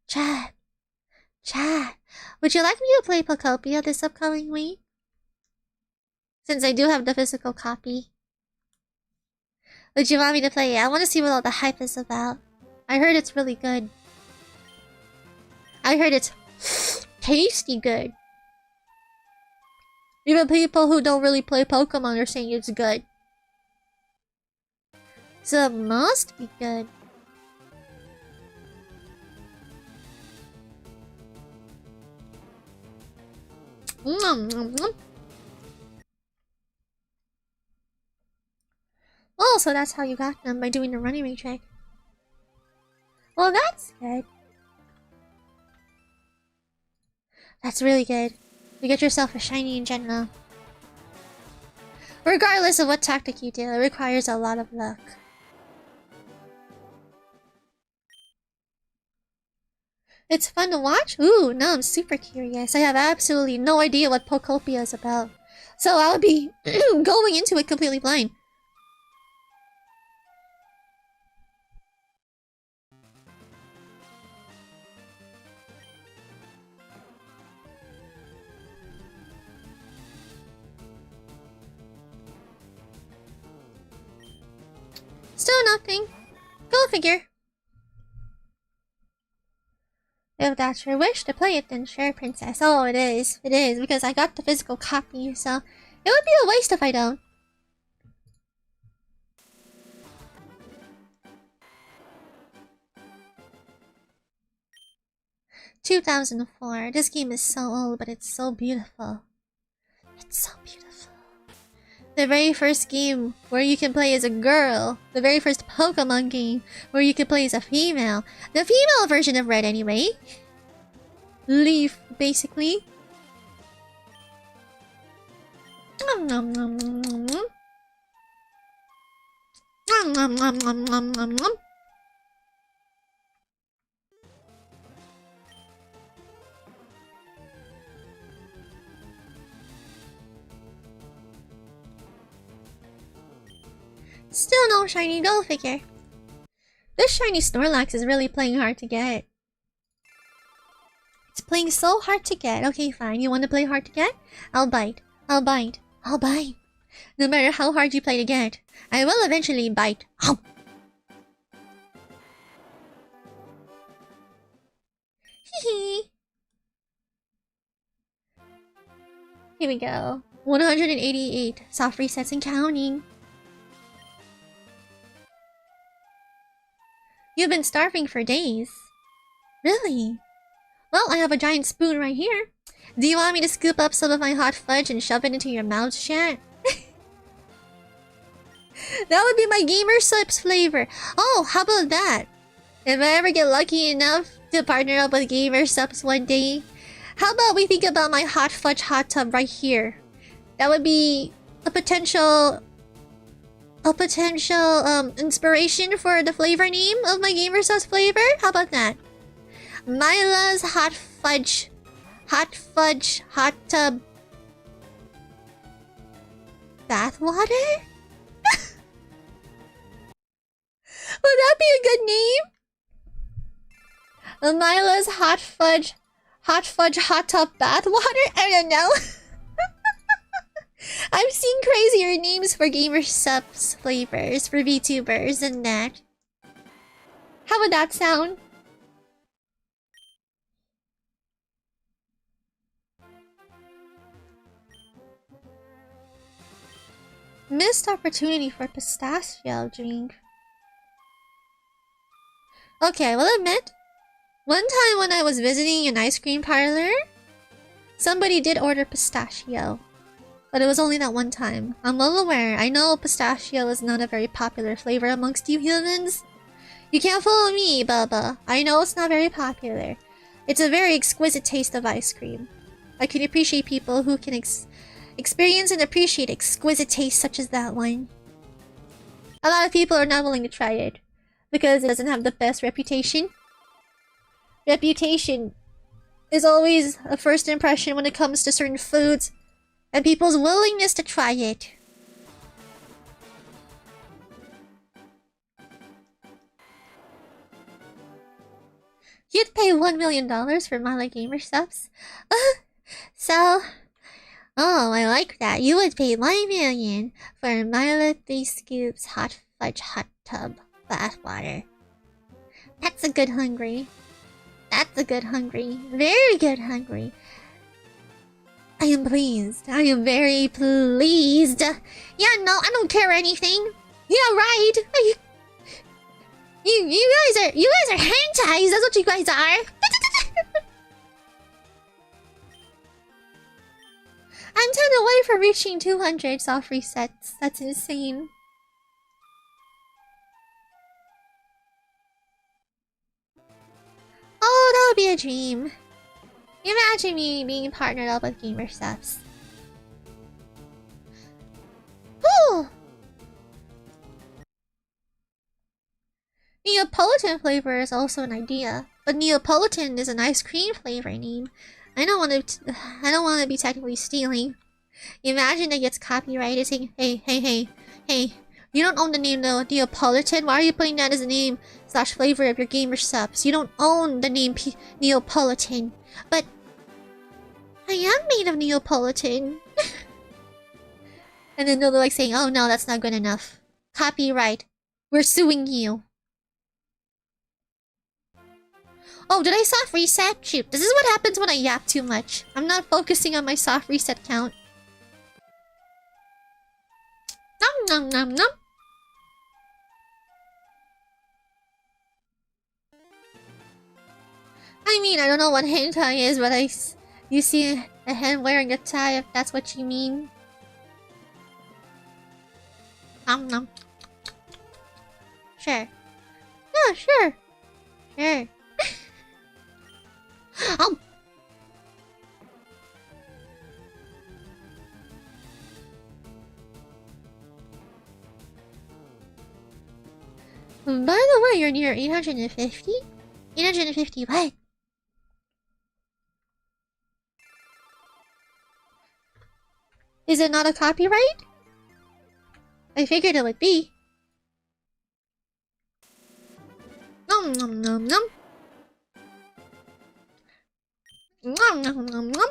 S1: Chat, would you like me to play Pokopia this upcoming week? Since I do have the physical copy. Would you want me to play it? I want to see what all the hype is about. I heard it's really good. I heard it's tasty good. Even people who don't really play Pokemon are saying it's good. So it must be good. Oh, so that's how you got them, by doing the running away trick. Well, that's good. That's really good. You get yourself a shiny in general. Regardless of what tactic you do, it requires a lot of luck. It's fun to watch? Ooh, now I'm super curious. I have absolutely no idea what Pokopia is about. So I'll be going into it completely blind. Still nothing. Go figure. If that's your wish to play it, then sure, princess. Oh, it is. It is, because I got the physical copy, so it would be a waste if I don't. "2004. This game is so old, but it's so beautiful. It's so beautiful. The very first game where you can play as a girl. The very first Pokemon game where you can play as a female. The female version of Red, anyway. Leaf, basically. Nom nom nom nom nom nom. Nom nom nom nom nom nom nom. Still no shiny, go figure. This shiny Snorlax is really playing hard to get. It's playing so hard to get. Okay, fine. You want to play hard to get? I'll bite. I'll bite. I'll bite. No matter how hard you play to get, I will eventually bite. Ow! Hee. Here we go. 188. Soft resets and counting. You've been starving for days. Really? Well, I have a giant spoon right here. Do you want me to scoop up some of my hot fudge and shove it into your mouth, chat? That would be my Gamer Subs flavor. Oh, how about that? If I ever get lucky enough to partner up with Gamer Subs one day, how about we think about my hot fudge hot tub right here? That would be a potential inspiration for the flavor name of my Gamer Subs flavor. How about that? Miella's hot fudge hot tub bathwater? Would that be a good name? Miella's hot fudge hot tub bathwater? I don't know. I've seen crazier names for Gamer Subs flavors for VTubers than that. How would that sound? Missed opportunity for pistachio drink. Okay, I will admit, one time when I was visiting an ice cream parlor, somebody did order pistachio. But it was only that one time. I'm well aware. I know pistachio is not a very popular flavor amongst you humans. You can't fool me, Bubba. I know it's not very popular. It's a very exquisite taste of ice cream. I can appreciate people who can experience and appreciate exquisite tastes such as that one. A lot of people are not willing to try it because it doesn't have the best reputation. Reputation is always a first impression when it comes to certain foods and people's willingness to try it. You'd pay $1 million for Miella Gamer Subs? So... Oh, I like that. You would pay $1 million for Miella Threescoopes hot fudge hot tub bathwater. That's a good hungry. That's a good hungry. Very good hungry. I am pleased. I am very pleased. Yeah, no, I don't care anything. Yeah, right. You guys are hentais. That's what you guys are. I'm 10 away from reaching 200 soft resets. That's insane. Oh, that would be a dream. Imagine me being partnered up with Gamer Subs. Whew! The Neapolitan flavor is also an idea, but Neapolitan is an ice cream flavor name. I don't want to be technically stealing. Imagine it gets copyrighted saying, hey, you don't own the name though, Neapolitan. Why are you putting that as a name / flavor of your gamer subs? You don't own the name Neapolitan. But I am made of Neapolitan. And then they're like saying, oh no, that's not good enough. Copyright. We're suing you. Oh, did I soft reset? Shoot, this is what happens when I yap too much. I'm not focusing on my soft reset count. Nom nom nom nom. I mean, I don't know what hentai is, but you see a hen wearing a tie, if that's what you mean. Nom nom. Sure. Yeah, sure. Sure. Oh. By the way, you're near 850? 850 what? Is it not a copyright? I figured it would be. Nom nom nom nom. Nom nom nom nom.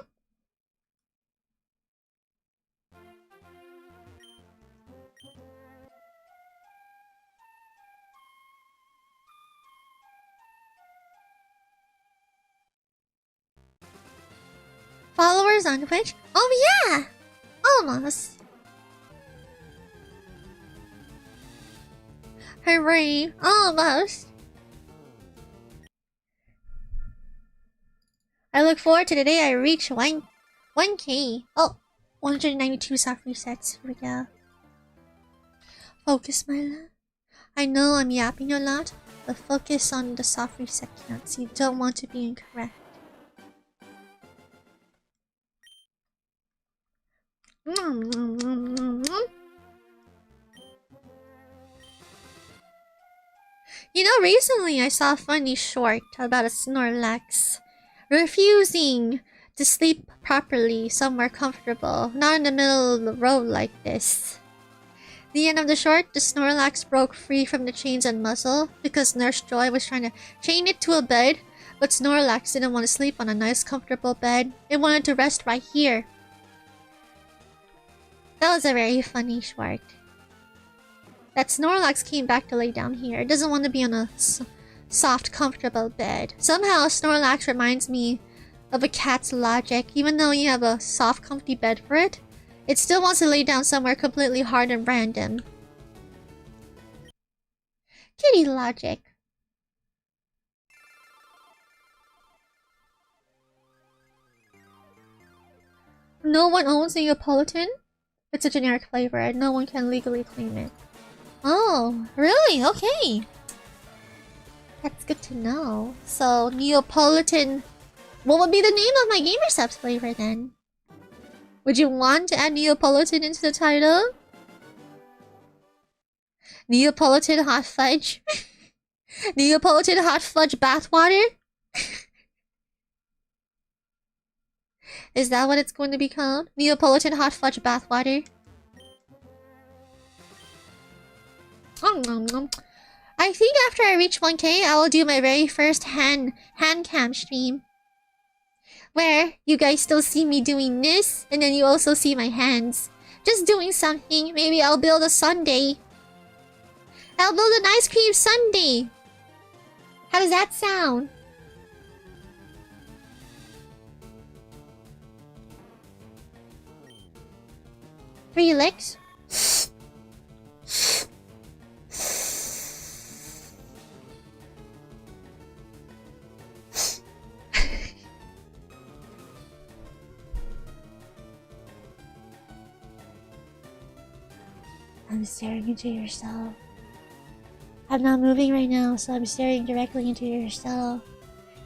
S1: Followers on Twitch? Oh yeah! Almost. Hooray! Almost. I look forward to the day I reach 1K. Oh, 192 soft resets. Here we go. Focus, Miella. I know I'm yapping a lot, but focus on the soft reset counts. You don't want to be incorrect. You know, recently I saw a funny short about a Snorlax refusing to sleep properly somewhere comfortable, not in the middle of the road like this. The end of the short, the Snorlax broke free from the chains and muzzle because Nurse Joy was trying to chain it to a bed, but Snorlax didn't want to sleep on a nice comfortable bed. It wanted to rest right here. That was a very funny short. That Snorlax came back to lay down here. It doesn't want to be on a soft, comfortable bed. Somehow Snorlax reminds me of a cat's logic. Even though you have a soft, comfy bed for it, it still wants to lay down somewhere completely hard and random. Kitty logic. No one owns Neapolitan? It's a generic flavor and no one can legally claim it. Oh, really? Okay. That's good to know. So, Neapolitan... What would be the name of my Gamer Subs flavor then? Would you want to add Neapolitan into the title? Neapolitan hot fudge? Neapolitan hot fudge bathwater? Is that what it's going to be called? Neapolitan hot fudge bathwater? I think after I reach 1K, I will do my very first hand cam stream. Where you guys still see me doing this, and then you also see my hands. Just doing something. Maybe I'll build a sundae. I'll build an ice cream sundae. How does that sound? Three licks? I'm staring into yourself. I'm not moving right now, so I'm staring directly into yourself.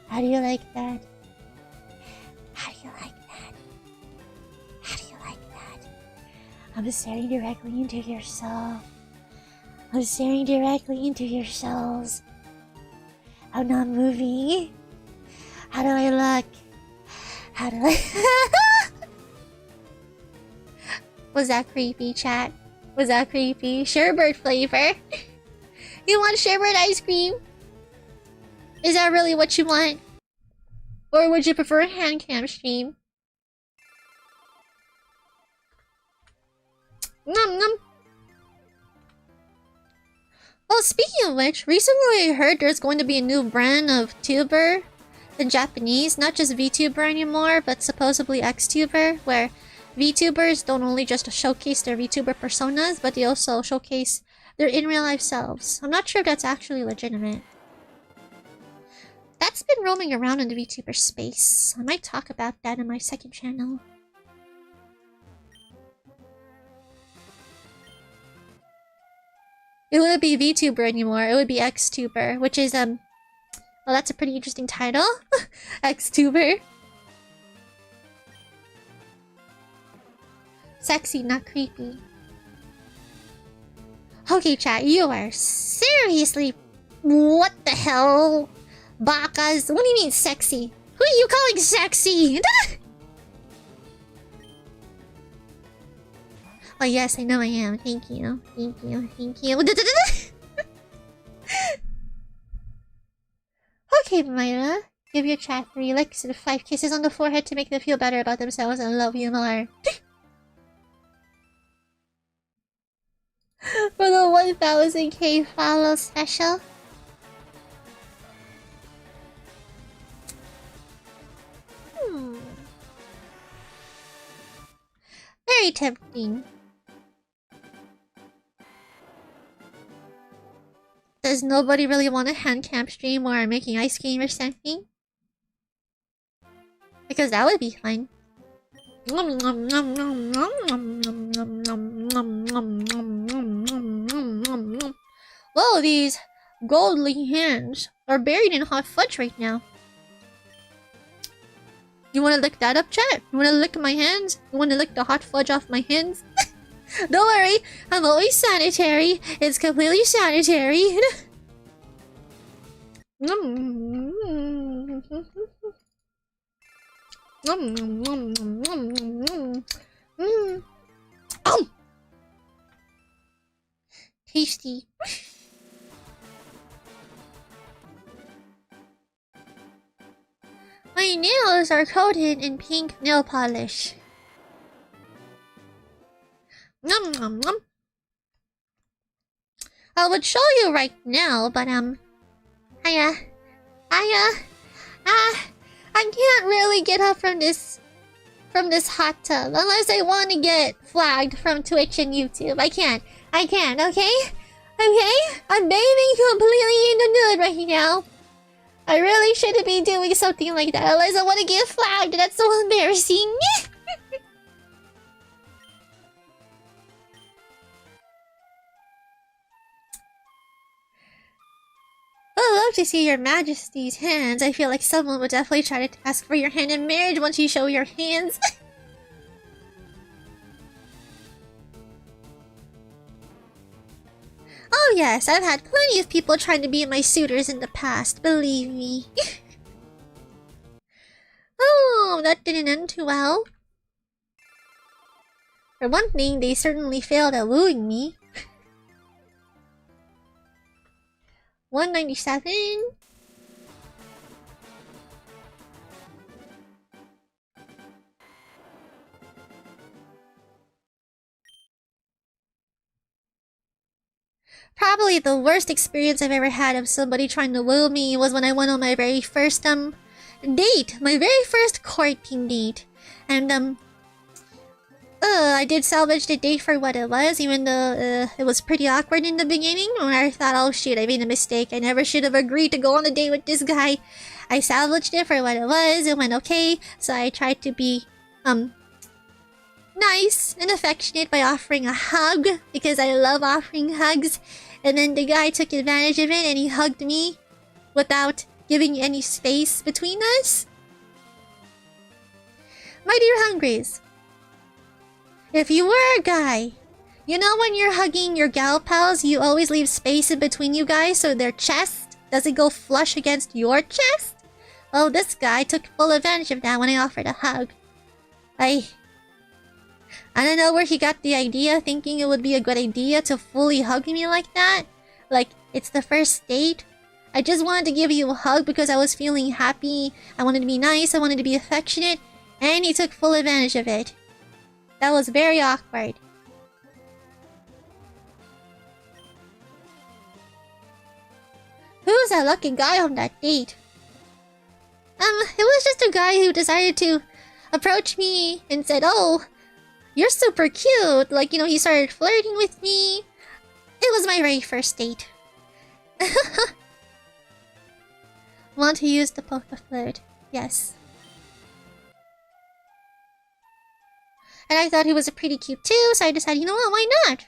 S1: How do you like that? How do you like that? How do you like that? I'm staring directly into yourself. I'm staring directly into yourselves. I'm not moving. How do I look? How do I... Was that creepy, chat? Was that creepy? Sherbet flavor. You want sherbet ice cream? Is that really what you want? Or would you prefer a hand cam stream? Nom nom. Well, speaking of which, recently I heard there's going to be a new brand of tuber in Japanese, not just VTuber anymore, but supposedly Xtuber, where VTubers don't only just showcase their VTuber personas, but they also showcase their in-real-life selves. I'm not sure if that's actually legitimate. That's been roaming around in the VTuber space. I might talk about that in my second channel. It wouldn't be VTuber anymore, it would be Xtuber, which is, well, that's a pretty interesting title. Xtuber. Sexy, not creepy. Okay, chat, you are seriously... What the hell? Bakas? What do you mean sexy? Who are you calling sexy? Oh yes, I know I am. Thank you. Thank you. Thank you. Okay, Miella. Give your chat 3 licks and 5 kisses on the forehead to make them feel better about themselves and love you more. For the 1000k follow special. Very tempting. Does nobody really want a hand cam stream where I'm making ice cream or something? Because that would be fun. Whoa, these goldly hands are buried in hot fudge right now. You wanna lick that up, chat? You wanna lick my hands? You wanna lick the hot fudge off my hands? Don't worry, I'm always sanitary. It's completely sanitary. Oh! Tasty. My nails are coated in pink nail polish. Nom nom nom. I would show you right now, but I can't really get up from this hot tub unless I want to get flagged from Twitch and YouTube. I can't, okay? Okay? I'm bathing completely in the nude right now. I really shouldn't be doing something like that unless I want to get flagged. That's so embarrassing. I love to see your majesty's hands. I feel like someone would definitely try to ask for your hand in marriage once you show your hands. Oh yes, I've had plenty of people trying to be my suitors in the past, believe me. Oh, that didn't end too well. For one thing, they certainly failed at wooing me. 197. Probably the worst experience I've ever had of somebody trying to woo me was when I went on my very first date, my very first courting date, and I did salvage the date for what it was, even though it was pretty awkward in the beginning. When I thought, oh shit, I made a mistake. I never should have agreed to go on a date with this guy. I salvaged it for what it was. It went okay, so I tried to be nice and affectionate by offering a hug because I love offering hugs. And then the guy took advantage of it and he hugged me without giving any space between us. My dear Hungries, if you were a guy, you know when you're hugging your gal pals, you always leave space in between you guys so their chest Does it go flush against your chest? Oh, this guy took full advantage of that when I offered a hug. I don't know where he got the idea, thinking it would be a good idea to fully hug me like that. Like, it's the first date. I just wanted to give you a hug because I was feeling happy. I wanted to be nice, I wanted to be affectionate. And he took full advantage of it. That was very awkward. Who's that lucky guy on that date? It was just a guy who decided to approach me and said, "Oh, you're super cute." Like, you know, he started flirting with me. It was my very first date. Want to use the poker flirt? Yes. And I thought he was pretty cute too, so I decided, you know what, why not?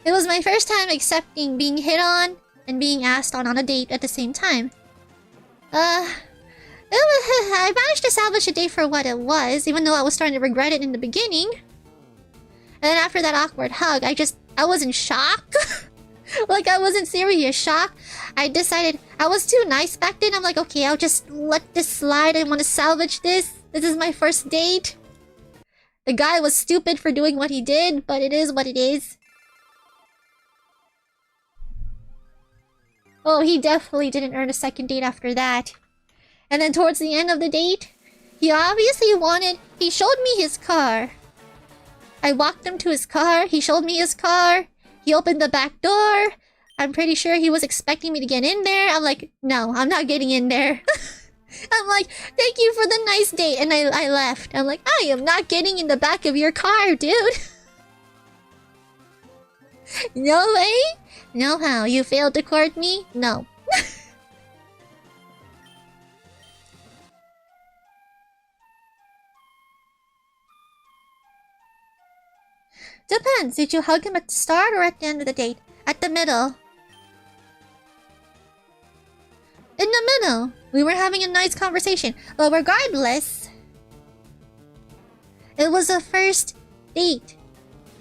S1: It was my first time accepting being hit on and being asked on a date at the same time. I managed to salvage the date for what it was, even though I was starting to regret it in the beginning. And then after that awkward hug, I was in shock. Like, I was in serious shock. I decided I was too nice back then. I'm like, okay, I'll just let this slide. I want to salvage this. This is my first date. The guy was stupid for doing what he did, but it is what it is. Oh, he definitely didn't earn a second date after that. And then towards the end of the date, he obviously he showed me his car. I walked him to his car, he showed me his car, he opened the back door. I'm pretty sure he was expecting me to get in there. I'm like, no, I'm not getting in there. I'm like, thank you for the nice date, and I left. I'm like, I am not getting in the back of your car, dude. No way? No how? You failed to court me? No. Depends. Did you hug him at the start or at the end of the date? At the middle. In the middle. We were having a nice conversation. But regardless, it was a first date.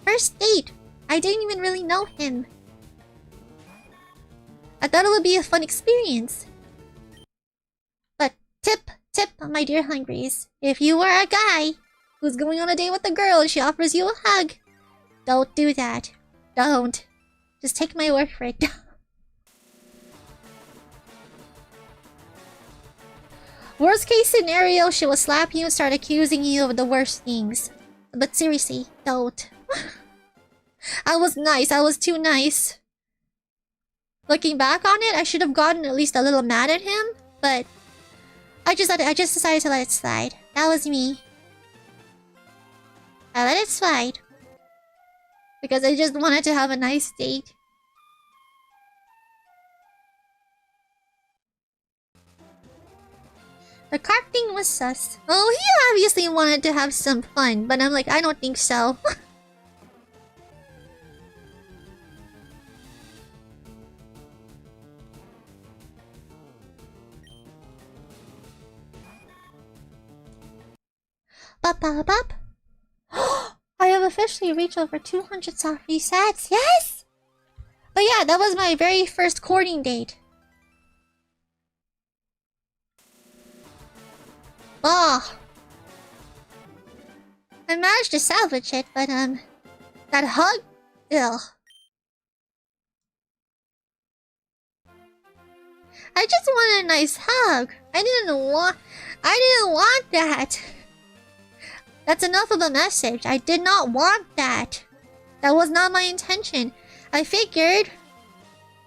S1: First date. I didn't even really know him. I thought it would be a fun experience. But tip, my dear hungries. If you are a guy who's going on a date with a girl and she offers you a hug, don't do that. Don't. Just take my word for it. Worst case scenario, she will slap you and start accusing you of the worst things. But seriously, don't. I was nice. I was too nice. Looking back on it, I should have gotten at least a little mad at him, but I just decided to let it slide. That was me. I let it slide. Because I just wanted to have a nice date. The carp thing was sus. Oh, he obviously wanted to have some fun, but I'm like, I don't think so. Bop bop bop. I have officially reached over 200 soft resets. Yes! But yeah, that was my very first courting date. Oh. I managed to salvage it, but that hug? Ugh. I just wanted a nice hug. I didn't want that. That's enough of a message. I did not want that. That was not my intention. I figured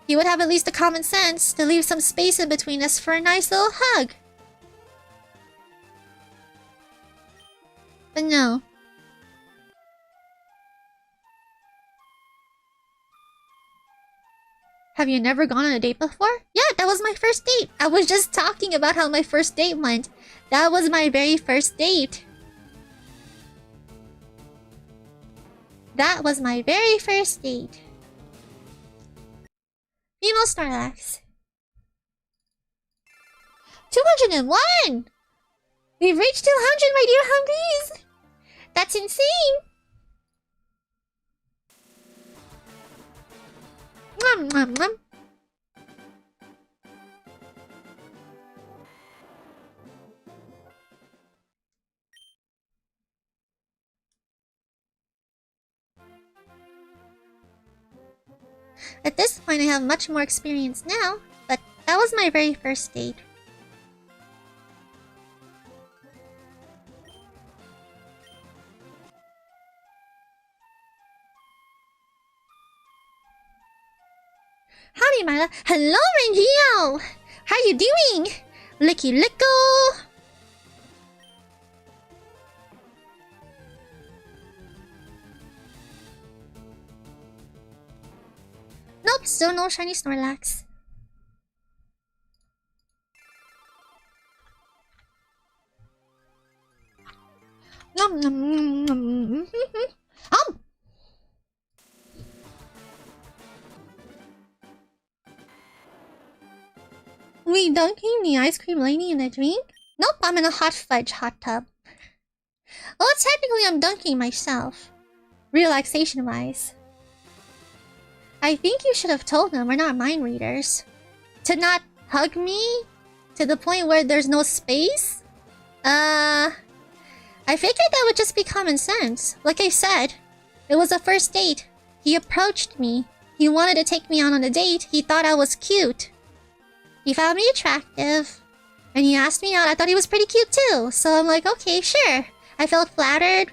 S1: he would have at least the common sense to leave some space in between us for a nice little hug. But no. Have you never gone on a date before? Yeah, that was my first date. I was just talking about how my first date went. That was my very first date. That was my very first date. Female Snorlax. 201! We've reached 200, my dear hungries! That's insane! Mwah, mwah, mwah. At this point, I have much more experience now, but that was my very first date. Howdy, Miella. Hello, Rangio! How you doing? Licky licko! Nope, still no shiny Snorlax. Nom nom nom nom. We dunking the ice cream lady in a drink? Nope, I'm in a hot fudge hot tub. Well, technically I'm dunking myself. Relaxation-wise. I think you should have told them we're not mind readers. To not hug me? To the point where there's no space? I figured that would just be common sense. Like I said, it was a first date. He approached me. He wanted to take me on a date. He thought I was cute. He found me attractive. And he asked me out. I thought he was pretty cute too. So I'm like, okay, sure. I felt flattered.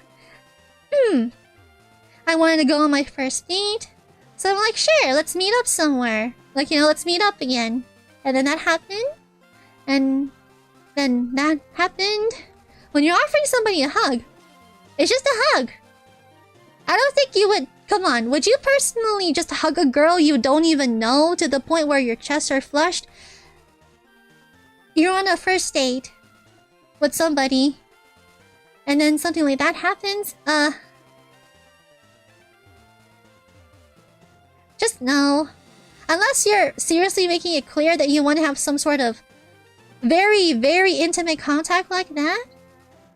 S1: I wanted to go on my first date. So I'm like, sure, let's meet up somewhere. Like, you know, let's meet up again. And then that happened. And then that happened. When you're offering somebody a hug, it's just a hug. I don't think you would... Come on, would you personally just hug a girl you don't even know to the point where your chests are flushed? You're on a first date with somebody, and then something like that happens? Just no. Unless you're seriously making it clear that you want to have some sort of very, very intimate contact like that,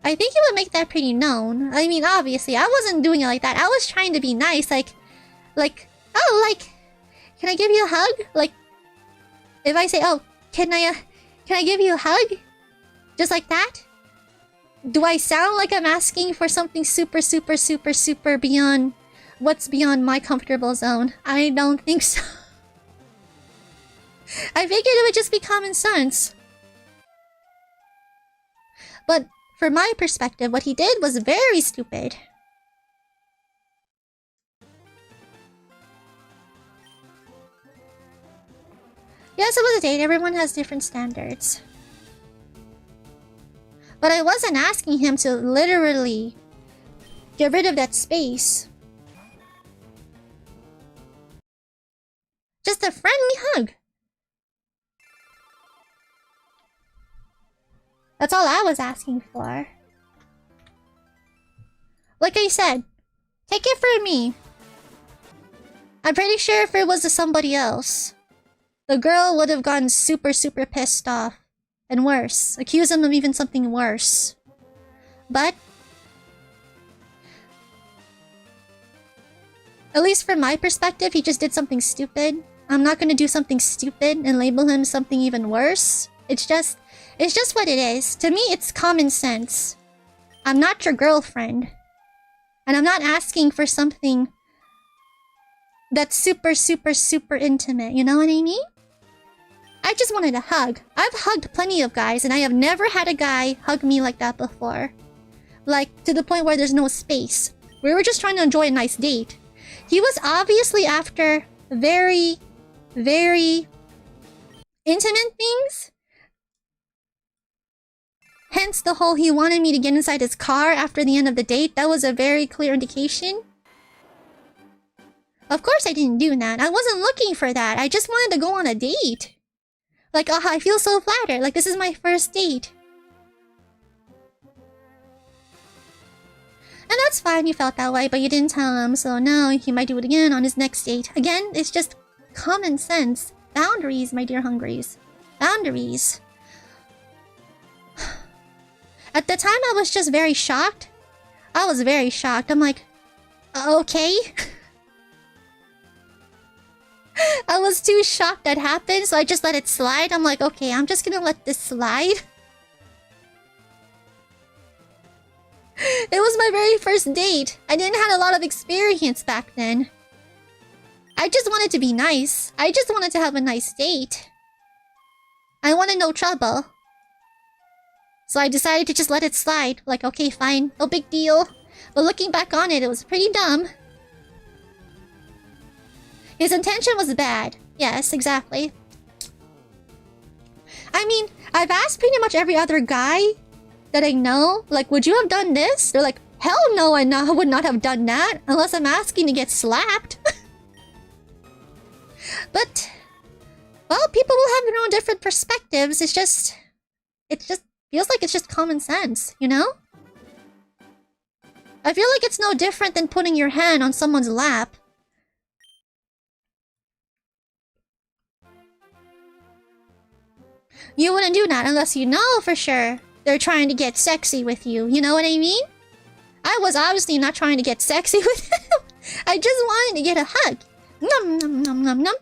S1: I think you would make that pretty known. I mean, obviously, I wasn't doing it like that. I was trying to be nice, like, oh, like, can I give you a hug? Like, if I say, oh, can I give you a hug? Just like that? Do I sound like I'm asking for something super, super, super, super beyond what's beyond my comfortable zone? I don't think so. I figured it would just be common sense. But from my perspective, what he did was very stupid. Yes, it was a date. Everyone has different standards. But I wasn't asking him to literally get rid of that space. Just a friendly hug. That's all I was asking for. Like I said, take it from me. I'm pretty sure if it was to somebody else, the girl would have gotten super, super pissed off. And worse. Accuse him of even something worse. But at least from my perspective, he just did something stupid. I'm not gonna do something stupid and label him something even worse. It's just what it is. To me, it's common sense. I'm not your girlfriend. And I'm not asking for something that's super, super, super intimate. You know what I mean? I just wanted a hug. I've hugged plenty of guys, and I have never had a guy hug me like that before. Like, to the point where there's no space. We were just trying to enjoy a nice date. He was obviously after very, very intimate things. Hence the whole he wanted me to get inside his car after the end of the date. That was a very clear indication. Of course I didn't do that. I wasn't looking for that. I just wanted to go on a date. Like, oh, I feel so flattered. Like, this is my first date. And that's fine, you felt that way, but you didn't tell him, so now he might do it again on his next date. Again, it's just common sense. Boundaries, my dear hungries. Boundaries. At the time, I was just very shocked. I was very shocked. I'm like, okay. I was too shocked that happened, so I just let it slide. I'm like, okay, I'm just gonna let this slide. It was my very first date. I didn't have a lot of experience back then. I just wanted to be nice. I just wanted to have a nice date. I wanted no trouble. So I decided to just let it slide. Like, okay, fine. No big deal. But looking back on it, it was pretty dumb. His intention was bad. Yes, exactly. I mean, I've asked pretty much every other guy that I know, like, would you have done this? They're like, hell no, I would not have done that unless I'm asking to get slapped. But, well, people will have their own different perspectives. It just feels like it's just common sense, you know? I feel like it's no different than putting your hand on someone's lap. You wouldn't do that unless you know for sure they're trying to get sexy with you. You know what I mean? I was obviously not trying to get sexy with him. I just wanted to get a hug. Nom nom nom nom nom.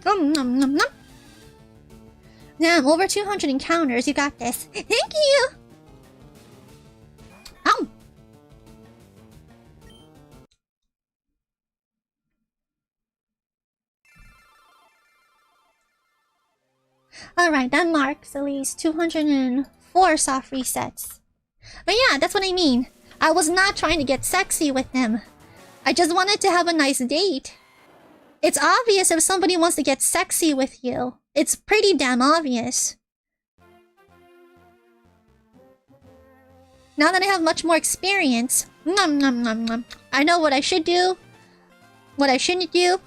S1: Nom nom nom nom. Damn, over 200 encounters. You got this. Thank you! Alright, that marks at least 204 soft resets. But yeah, that's what I mean. I was not trying to get sexy with him. I just wanted to have a nice date. It's obvious if somebody wants to get sexy with you. It's pretty damn obvious. Now that I have much more experience, I know what I should do, what I shouldn't do.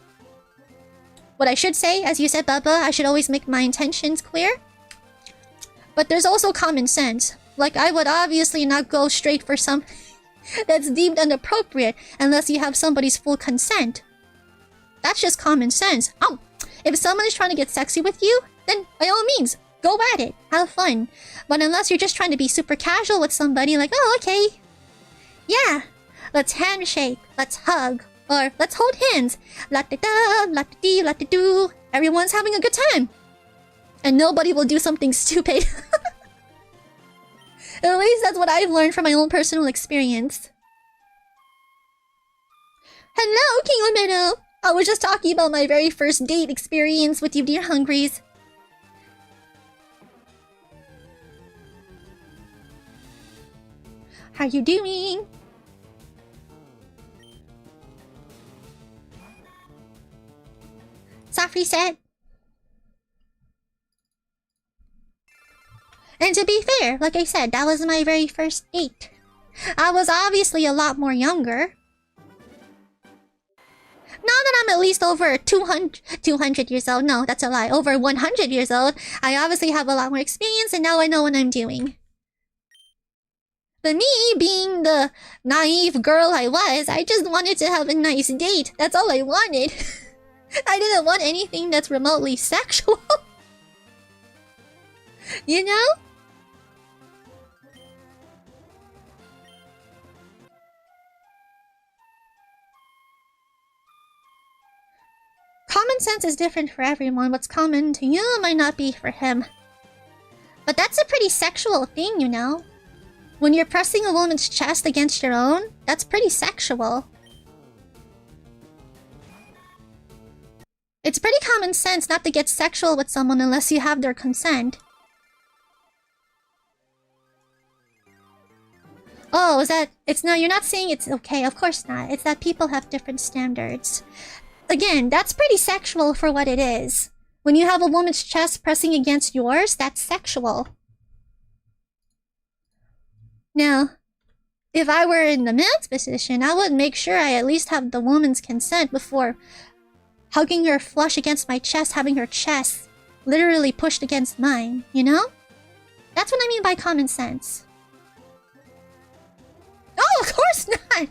S1: What I should say, as you said, Bubba, I should always make my intentions clear. But there's also common sense. Like, I would obviously not go straight for something that's deemed inappropriate unless you have somebody's full consent. That's just common sense. If someone is trying to get sexy with you, then by all means, go at it. Have fun. But unless you're just trying to be super casual with somebody, like, oh, okay. Yeah, let's handshake, let's hug. Or, let's hold hands. La-da-da, la-da-dee, la-da-doo. Everyone's having a good time. And nobody will do something stupid. At least that's what I've learned from my own personal experience. Hello, King Lamino! I was just talking about my very first date experience with you dear hungries. How you doing? Soft reset. And to be fair, like I said, that was my very first date. I was obviously a lot more younger. Now that I'm at least over 200 years old, no, that's a lie, over 100 years old, I obviously have a lot more experience and now I know what I'm doing. But me, being the naive girl I was, I just wanted to have a nice date. That's all I wanted. I didn't want anything that's remotely sexual. You know? Common sense is different for everyone. What's common to you might not be for him. But that's a pretty sexual thing, you know? When you're pressing a woman's chest against your own, that's pretty sexual. It's pretty common sense not to get sexual with someone unless you have their consent. Oh, is that... It's no, you're not saying it's okay, of course not. It's that people have different standards. Again, that's pretty sexual for what it is. When you have a woman's chest pressing against yours, that's sexual. Now, if I were in the man's position, I would make sure I at least have the woman's consent before hugging her flush against my chest, having her chest literally pushed against mine, you know? That's what I mean by common sense. Oh, of course not!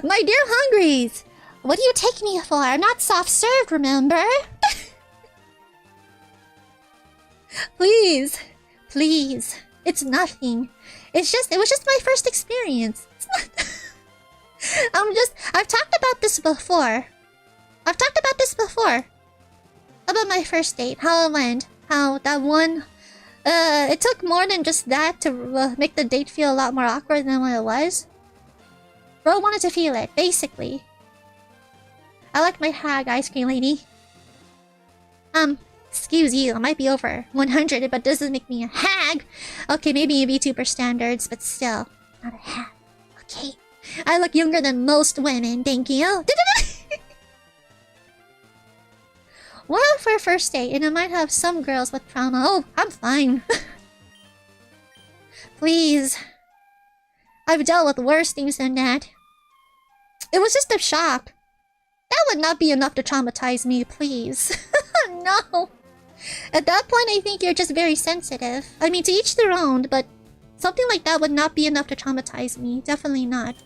S1: My dear hungries! What do you take me for? I'm not soft-served, remember? Please. Please. It's nothing. It was just my first experience. It's not... I've talked about this before. About my first date. How it went. How that one... it took more than just that to make the date feel a lot more awkward than what it was. Bro wanted to feel it, basically. I like my hag, ice cream lady. Excuse you, I might be over 100, but doesn't make me a hag. Okay, maybe in VTuber standards, but still, not a hag. Okay. I look younger than most women, thank you. Well, for a first date, and I might have some girls with trauma. Oh, I'm fine. Please. I've dealt with worse things than that. It was just a shock. That would not be enough to traumatize me, please. No. At that point, I think you're just very sensitive. I mean, to each their own, but something like that would not be enough to traumatize me. Definitely not.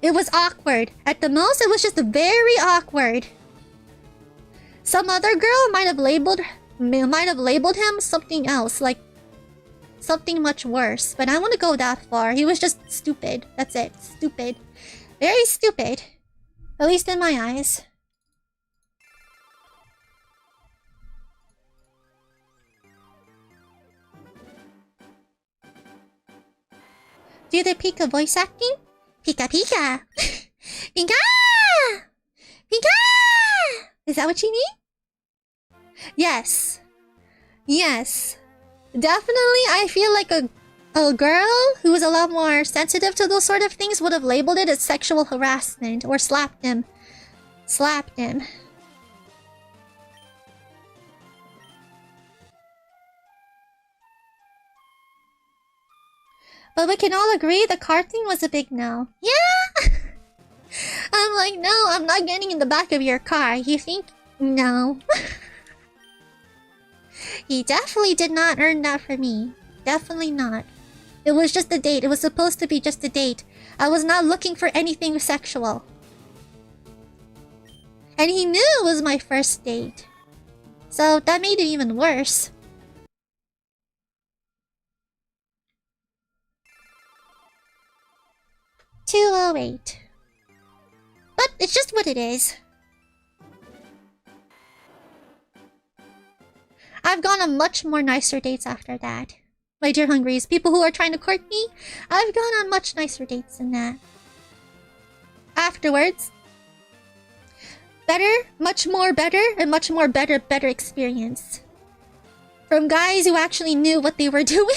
S1: It was awkward. At the most, it was just very awkward. Some other girl might have labeled him something else, like something much worse. But I don't want to go that far. He was just stupid. That's it. Stupid. Very stupid. At least in my eyes. Do the Pika voice acting? Pika Pika! Pika! Pika! Is that what you need? Yes. Yes. Definitely, I feel like a girl who was a lot more sensitive to those sort of things would have labeled it as sexual harassment or slapped him. Slapped him. But we can all agree the car thing was a big no. Yeah! I'm like, no, I'm not getting in the back of your car. You think? No. He definitely did not earn that from me. Definitely not. It was just a date. It was supposed to be just a date. I was not looking for anything sexual. And he knew it was my first date. So that made it even worse. $208. But it's just what it is. I've gone on much more nicer dates after that. My dear Hungries, people who are trying to court me, I've gone on much nicer dates than that. Afterwards, better, much more better, and much more better experience. From guys who actually knew what they were doing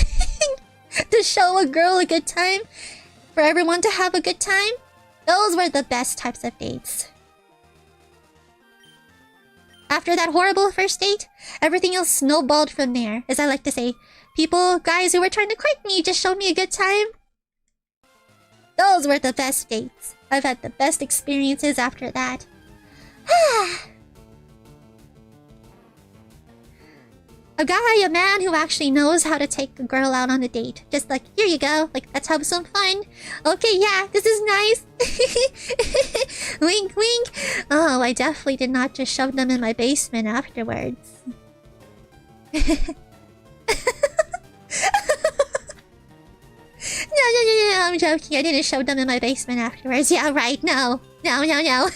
S1: to show a girl a good time, for everyone to have a good time. Those were the best types of dates. After that horrible first date, everything else snowballed from there. As I like to say, guys who were trying to court me just showed me a good time. Those were the best dates. I've had the best experiences after that. A man who actually knows how to take a girl out on a date. Just like, here you go. Like, let's have some fun. Okay, yeah, this is nice. Wink, wink. Oh, I definitely did not just shove them in my basement afterwards. No, I'm joking. I didn't shove them in my basement afterwards. Yeah, right. No. No.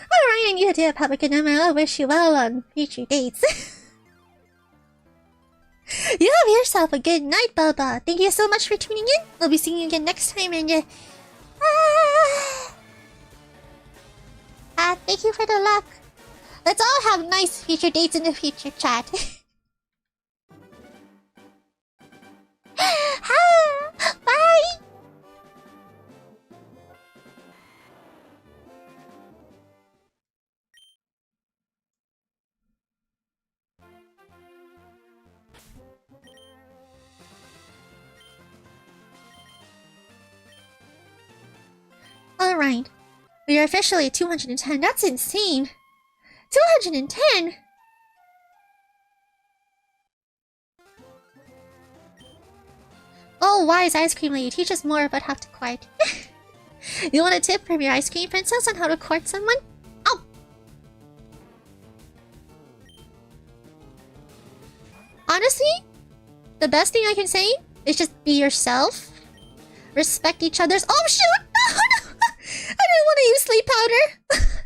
S1: Alright, and you do, Public Enema. I wish you well on future dates. You have yourself a good night, Baba. Thank you so much for tuning in. We'll be seeing you again next time, and thank you for the luck. Let's all have nice future dates in the future, chat. Bye! Alright. We are officially at 210. That's insane. 210? Oh, wise ice cream lady. Teach us more about how to quiet. You want a tip from your ice cream princess on how to court someone? Oh! Honestly, the best thing I can say is just be yourself. Respect each other's— Oh shoot! No, no! I didn't want to use sleep powder!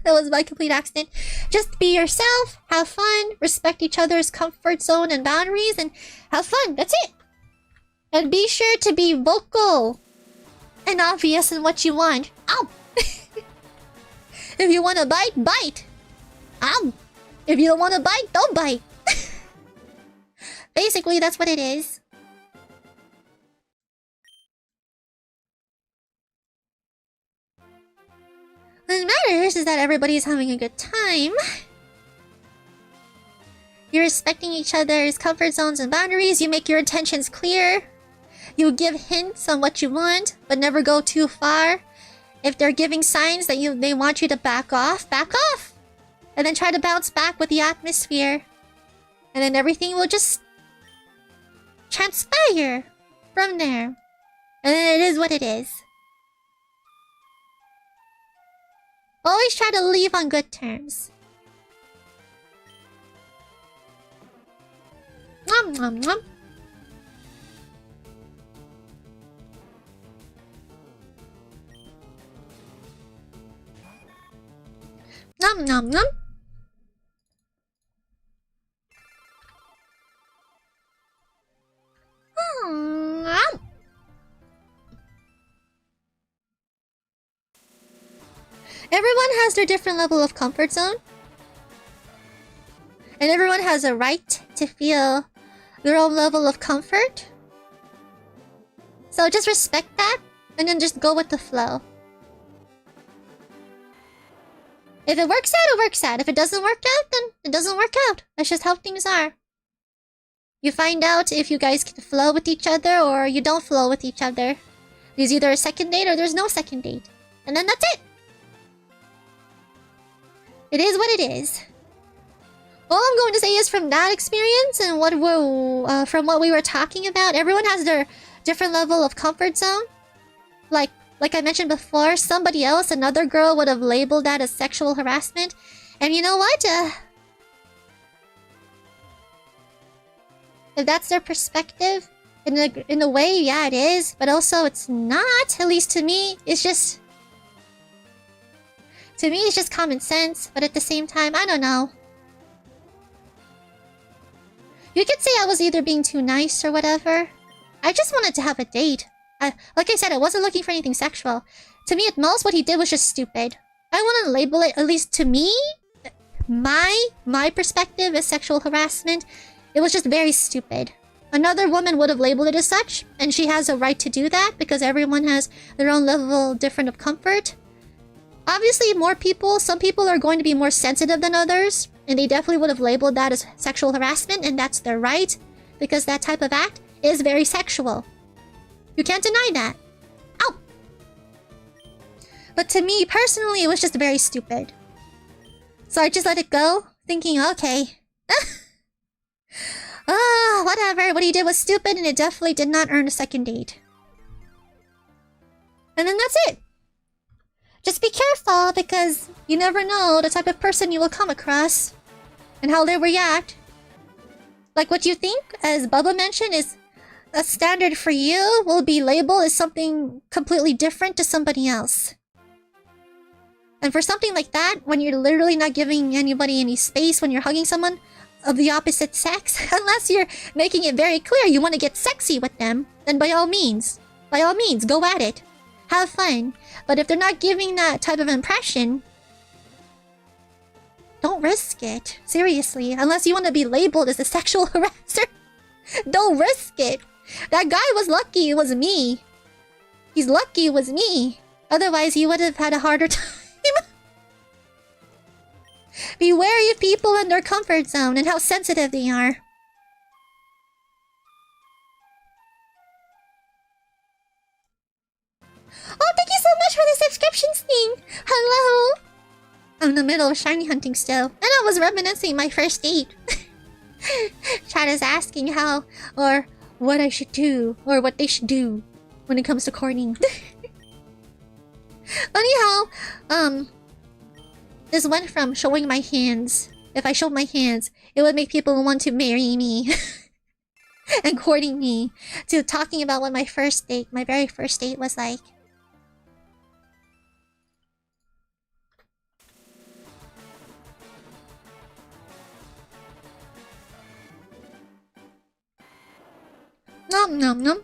S1: That was my complete accident. Just be yourself, have fun, respect each other's comfort zone and boundaries, and have fun. That's it! And be sure to be vocal and obvious in what you want. Ow! If you want to bite, bite! Ow! If you don't want to bite, don't bite! Basically, that's what it is. What matters is that everybody's having a good time. You're respecting each other's comfort zones and boundaries. You make your intentions clear. You give hints on what you want, but never go too far. If they're giving signs that they want you to back off, back off! And then try to bounce back with the atmosphere. And then everything will just transpire from there. And then it is what it is. Always try to leave on good terms. Nom nom nom. Nom nom nom. Nom. Everyone has their different level of comfort zone. And everyone has a right to feel their own level of comfort. So just respect that, and then just go with the flow. If it works out, it works out. If it doesn't work out, then it doesn't work out. That's just how things are. You find out if you guys can flow with each other or you don't flow with each other. There's either a second date or there's no second date. And then that's it. It is what it is. All I'm going to say is from that experience and from what we were talking about, everyone has their different level of comfort zone. Like I mentioned before, somebody else, another girl, would have labeled that as sexual harassment. And you know what? If that's their perspective, in a way, yeah, it is. But also, it's not. At least to me, it's just... To me, it's just common sense. But at the same time, I don't know. You could say I was either being too nice or whatever. I just wanted to have a date. Like I said, I wasn't looking for anything sexual. To me, at most, what he did was just stupid. I wouldn't label it, at least to me, my perspective is sexual harassment. It was just very stupid. Another woman would have labeled it as such, and she has a right to do that because everyone has their own level different of comfort. Obviously, some people are going to be more sensitive than others, and they definitely would have labeled that as sexual harassment, and that's their right, because that type of act is very sexual. You can't deny that. Ow! But to me, personally, it was just very stupid. So I just let it go, thinking, okay. Whatever. What he did was stupid, and it definitely did not earn a second date. And then that's it. Just be careful, because you never know the type of person you will come across and how they react. Like what you think, as Bubba mentioned, is a standard for you will be labeled as something completely different to somebody else. And for something like that, when you're literally not giving anybody any space when you're hugging someone of the opposite sex, unless you're making it very clear you want to get sexy with them, then by all means, go at it. Have fun. But if they're not giving that type of impression, don't risk it. Seriously. Unless you want to be labeled as a sexual harasser. Don't risk it. That guy was lucky it was me. He's lucky it was me. Otherwise, he would have had a harder time. Be wary of people in their comfort zone and how sensitive they are. Oh, thank you so much for the subscriptions thing! Hello! I'm in the middle of shiny hunting still. And I was reminiscing my first date. Chat is asking how, or what I should do, or what they should do when it comes to courting. Anyhow, this went from showing my hands. If I showed my hands, it would make people want to marry me and courting me, to talking about what my very first date was like. Nom nom nom.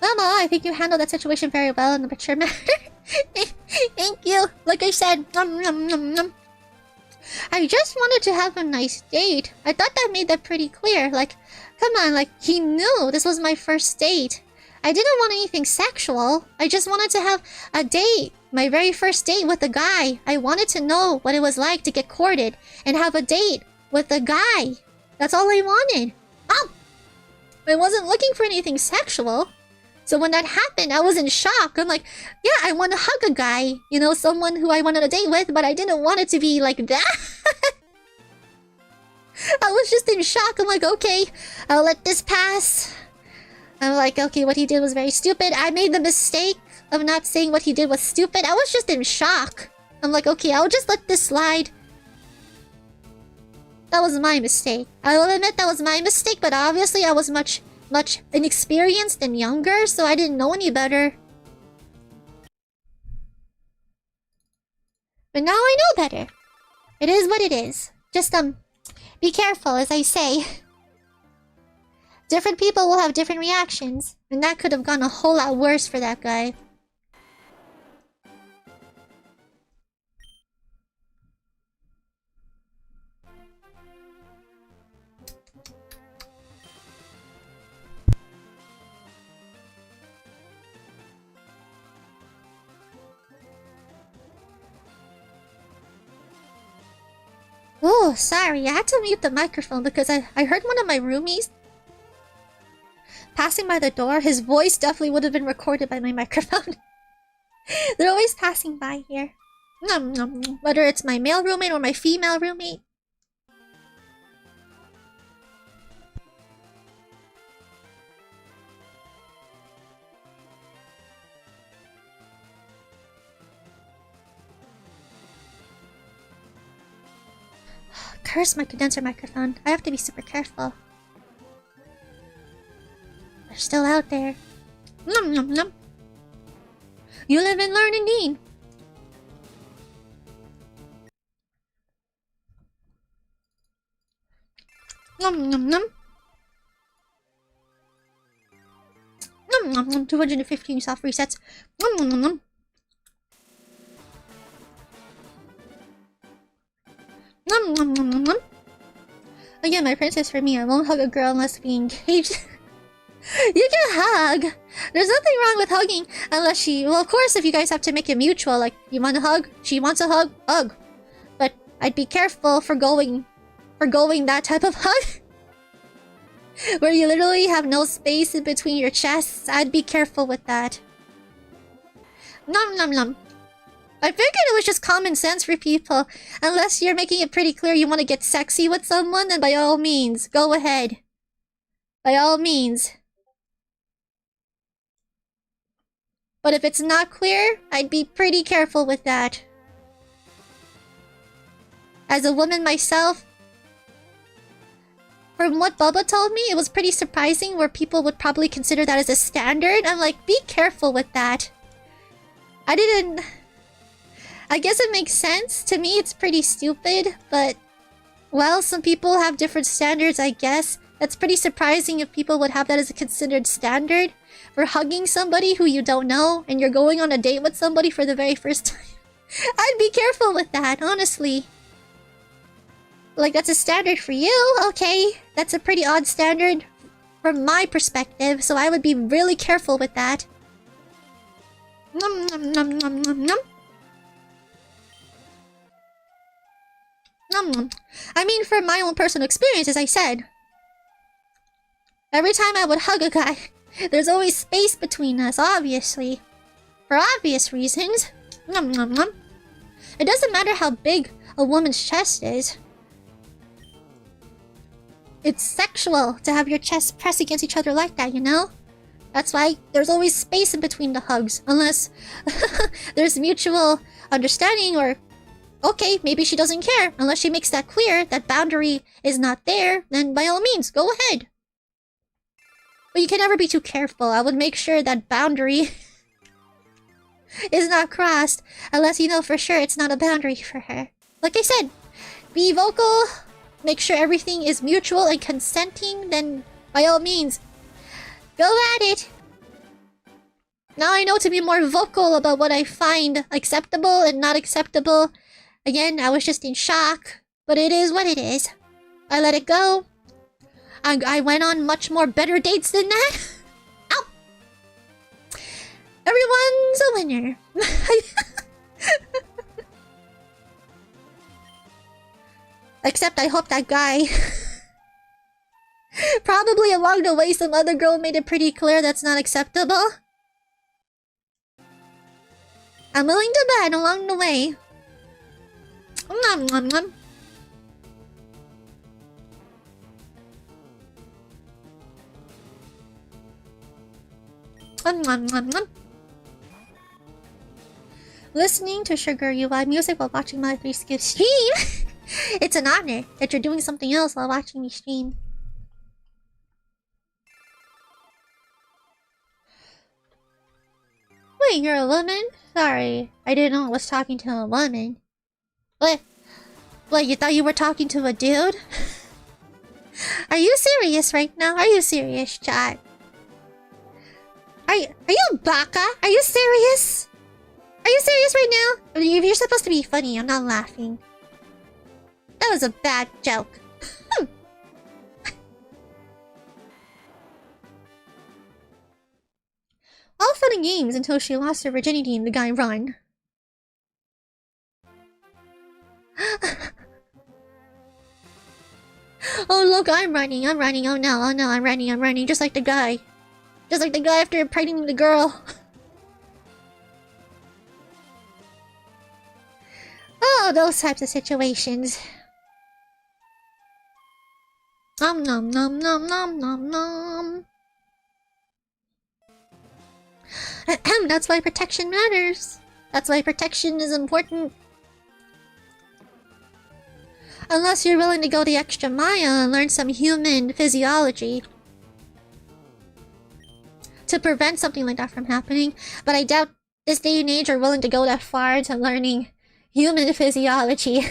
S1: Well, Ma, I think you handled that situation very well in a mature manner. Thank you. Like I said, nom nom nom nom. I just wanted to have a nice date. I thought that made that pretty clear. Like, come on, like, he knew this was my first date. I didn't want anything sexual. I just wanted to have a date. My very first date with a guy. I wanted to know what it was like to get courted and have a date with a guy. That's all I wanted. Oh! I wasn't looking for anything sexual. So when that happened, I was in shock. I'm like, yeah, I want to hug a guy. You know, someone who I wanted a date with, but I didn't want it to be like that. I was just in shock. I'm like, okay, I'll let this pass. I'm like, okay, what he did was very stupid. I made the mistake of not saying what he did was stupid. I was just in shock. I'm like, okay, I'll just let this slide. That was my mistake. I will admit that was my mistake, but obviously I was much inexperienced and younger, so I didn't know any better. But now I know better. It is what it is. Just, be careful, as I say. Different people will have different reactions, and that could have gone a whole lot worse for that guy. Oh, sorry, I had to mute the microphone because I heard one of my roomies passing by the door. His voice definitely would have been recorded by my microphone. They're always passing by here. Whether it's my male roommate or my female roommate. Curse my condenser microphone. I have to be super careful. They're still out there. Nom nom nom. You live and learn indeed. Nom nom nom. Nom nom nom. 215 soft resets. Nom nom nom nom. Nom nom nom nom nom. Again, my princess for me. I won't hug a girl unless we engage. You can hug. There's nothing wrong with hugging unless she... Well, of course, if you guys have to make it mutual, like, you want to hug, she wants a hug, hug. But I'd be careful for going that type of hug. Where you literally have no space in between your chests. I'd be careful with that. Nom nom nom. I figured it was just common sense for people. Unless you're making it pretty clear you want to get sexy with someone, then by all means, go ahead. By all means. But if it's not clear, I'd be pretty careful with that. As a woman myself, from what Bubba told me, it was pretty surprising where people would probably consider that as a standard. I'm like, be careful with that. I guess it makes sense. To me, it's pretty stupid, but... Well, some people have different standards, I guess. That's pretty surprising if people would have that as a considered standard. For hugging somebody who you don't know, and you're going on a date with somebody for the very first time. I'd be careful with that, honestly. Like, that's a standard for you? Okay, that's a pretty odd standard from my perspective, so I would be really careful with that. Nom nom nom nom nom nom. Nom nom. I mean, from my own personal experience, as I said, every time I would hug a guy, there's always space between us, obviously. For obvious reasons. Nom nom nom. It doesn't matter how big a woman's chest is. It's sexual to have your chest press against each other like that, you know? That's why there's always space in between the hugs. Unless there's mutual understanding or... Okay, maybe she doesn't care. Unless she makes that clear, that boundary is not there, then by all means, go ahead. But you can never be too careful. I would make sure that boundary is not crossed. Unless you know for sure it's not a boundary for her. Like I said, be vocal. Make sure everything is mutual and consenting, then by all means, go at it! Now I know to be more vocal about what I find acceptable and not acceptable. Again, I was just in shock, but it is what it is. I let it go. I went on much more better dates than that. Ow! Everyone's a winner. Except I hope that guy... Probably along the way some other girl made it pretty clear that's not acceptable. I'm willing to bet along the way. Nom nom nom. Nom nom nom. Listening to Sugar UI music while watching my Threescoopes stream. It's an honor that you're doing something else while watching me stream. Wait, you're a woman? Sorry, I didn't know I was talking to a woman. What, you thought you were talking to a dude? Are you serious right now? Are you serious, chat? Are you baka? Are you serious? Are you serious right now? You're supposed to be funny, I'm not laughing. That was a bad joke. All fun and games until she lost her virginity and the guy run. Oh look, I'm running, oh no, I'm running, just like the guy. Just like the guy after impregnating the girl. Oh, those types of situations. Nom nom nom nom nom nom nom. That's why protection matters. That's why protection is important. Unless you're willing to go the extra mile and learn some human physiology to prevent something like that from happening. But I doubt this day and age are willing to go that far into learning human physiology.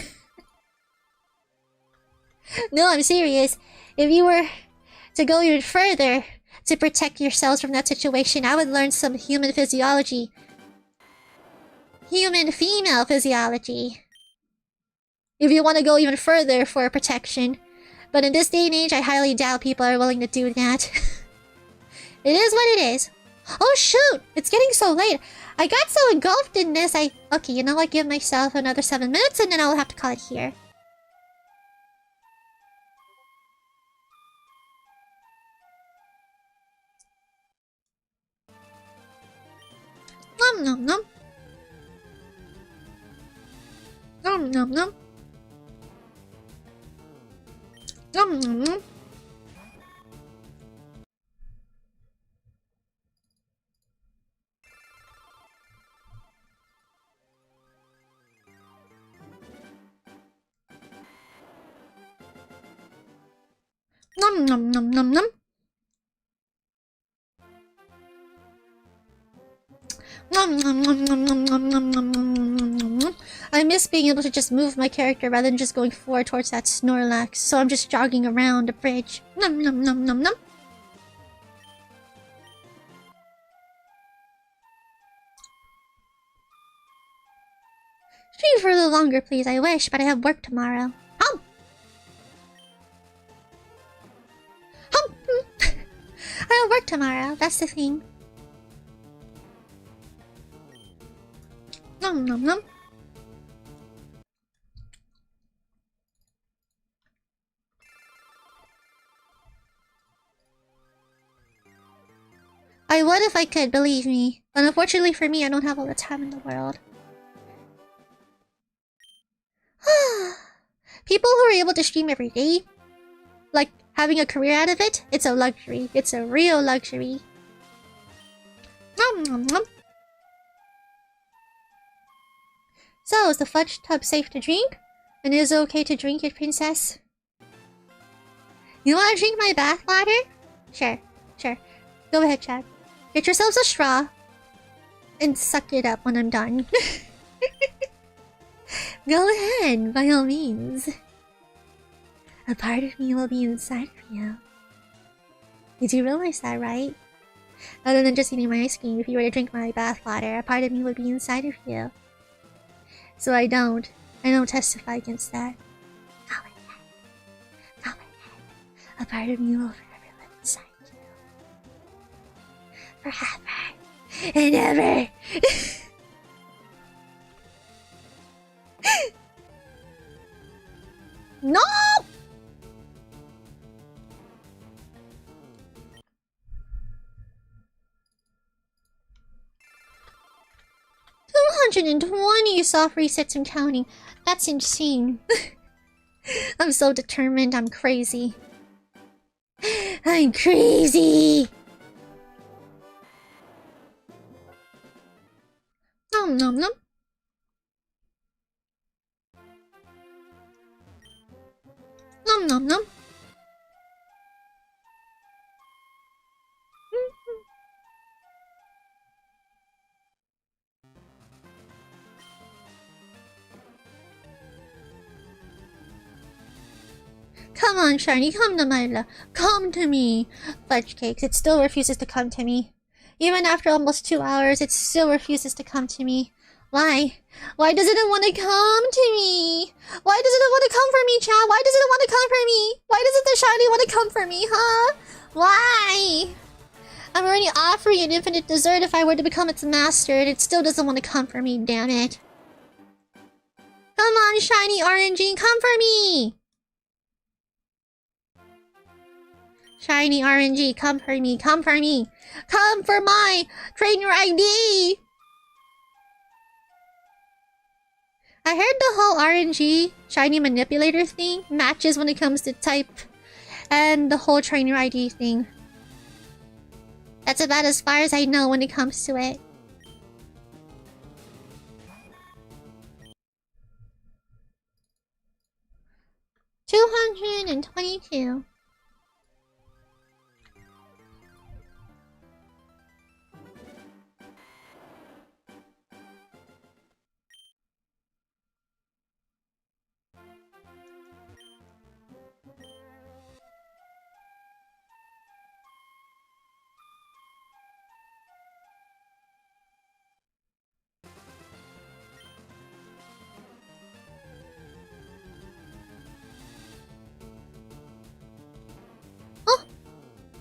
S1: No, I'm serious. If you were to go even further to protect yourselves from that situation, I would learn some human physiology. Human female physiology. If you want to go even further for protection. But in this day and age, I highly doubt people are willing to do that. It is what it is. Oh shoot! It's getting so late. I got so engulfed in this, Okay, you know what? Give myself another 7 minutes and then I'll have to call it here. Nom nom nom. Nom nom nom. Nom nom nom. Nom nom nom nom nom. Nom nom nom nom nom nom nom nom nom nom. I miss being able to just move my character rather than just going forward towards that Snorlax, so I'm just jogging around the bridge. Nom nom nom nom nom. Stream for a little longer, please. I wish, but I have work tomorrow. I have work tomorrow, that's the thing. Nom nom nom. I would if I could, believe me. But unfortunately for me, I don't have all the time in the world. People who are able to stream every day, like having a career out of it, it's a luxury. It's a real luxury. Nom, nom, nom. So, is the fudge tub safe to drink? And is it okay to drink it, princess? You want to drink my bath water? Sure, sure. Go ahead, Chad. Get yourselves a straw and suck it up when I'm done. Go ahead, by all means. A part of me will be inside of you. You do realize that, right? Other than just eating my ice cream, if you were to drink my bath water, a part of me would be inside of you. So I don't testify against that. Go ahead. Go ahead. A part of me will forever live inside you. Forever and ever. No! $220 soft resets and counting. That's insane. I'm so determined. I'm crazy. I'm crazy. Nom nom nom. Nom nom nom. Come on, Shiny, come to Miella. Come to me. Fudge cakes, it still refuses to come to me. Even after almost 2 hours, it still refuses to come to me. Why? Why doesn't it want to come to me? Why doesn't it want to come for me, Chad? Why doesn't it want to come for me? Why doesn't the Shiny want to come for me, huh? Why? I'm already offering an infinite dessert if I were to become its master, and it still doesn't want to come for me, damn it. Come on, Shiny RNG, come for me! Shiny RNG, come for me, come for me! Come for my trainer ID! I heard the whole RNG, Shiny Manipulator thing matches when it comes to type and the whole trainer ID thing. That's about as far as I know when it comes to it. $222.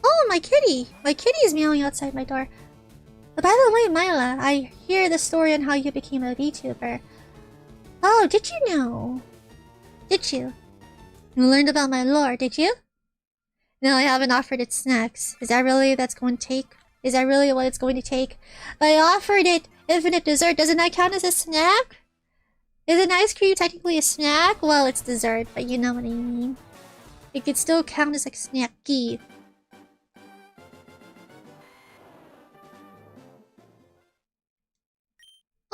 S1: Oh, my kitty! My kitty is meowing outside my door. By the way, Miella, I hear the story on how you became a VTuber. Oh, did you know? Did you? You learned about my lore, did you? No, I haven't offered it snacks. Is that really that's going to take? Is that really what it's going to take? I offered it infinite dessert. Doesn't that count as a snack? Isn't ice cream technically a snack? Well, it's dessert, but you know what I mean. It could still count as a snacky.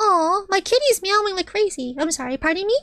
S1: Aw, my kitty's meowing like crazy. I'm sorry, pardon me?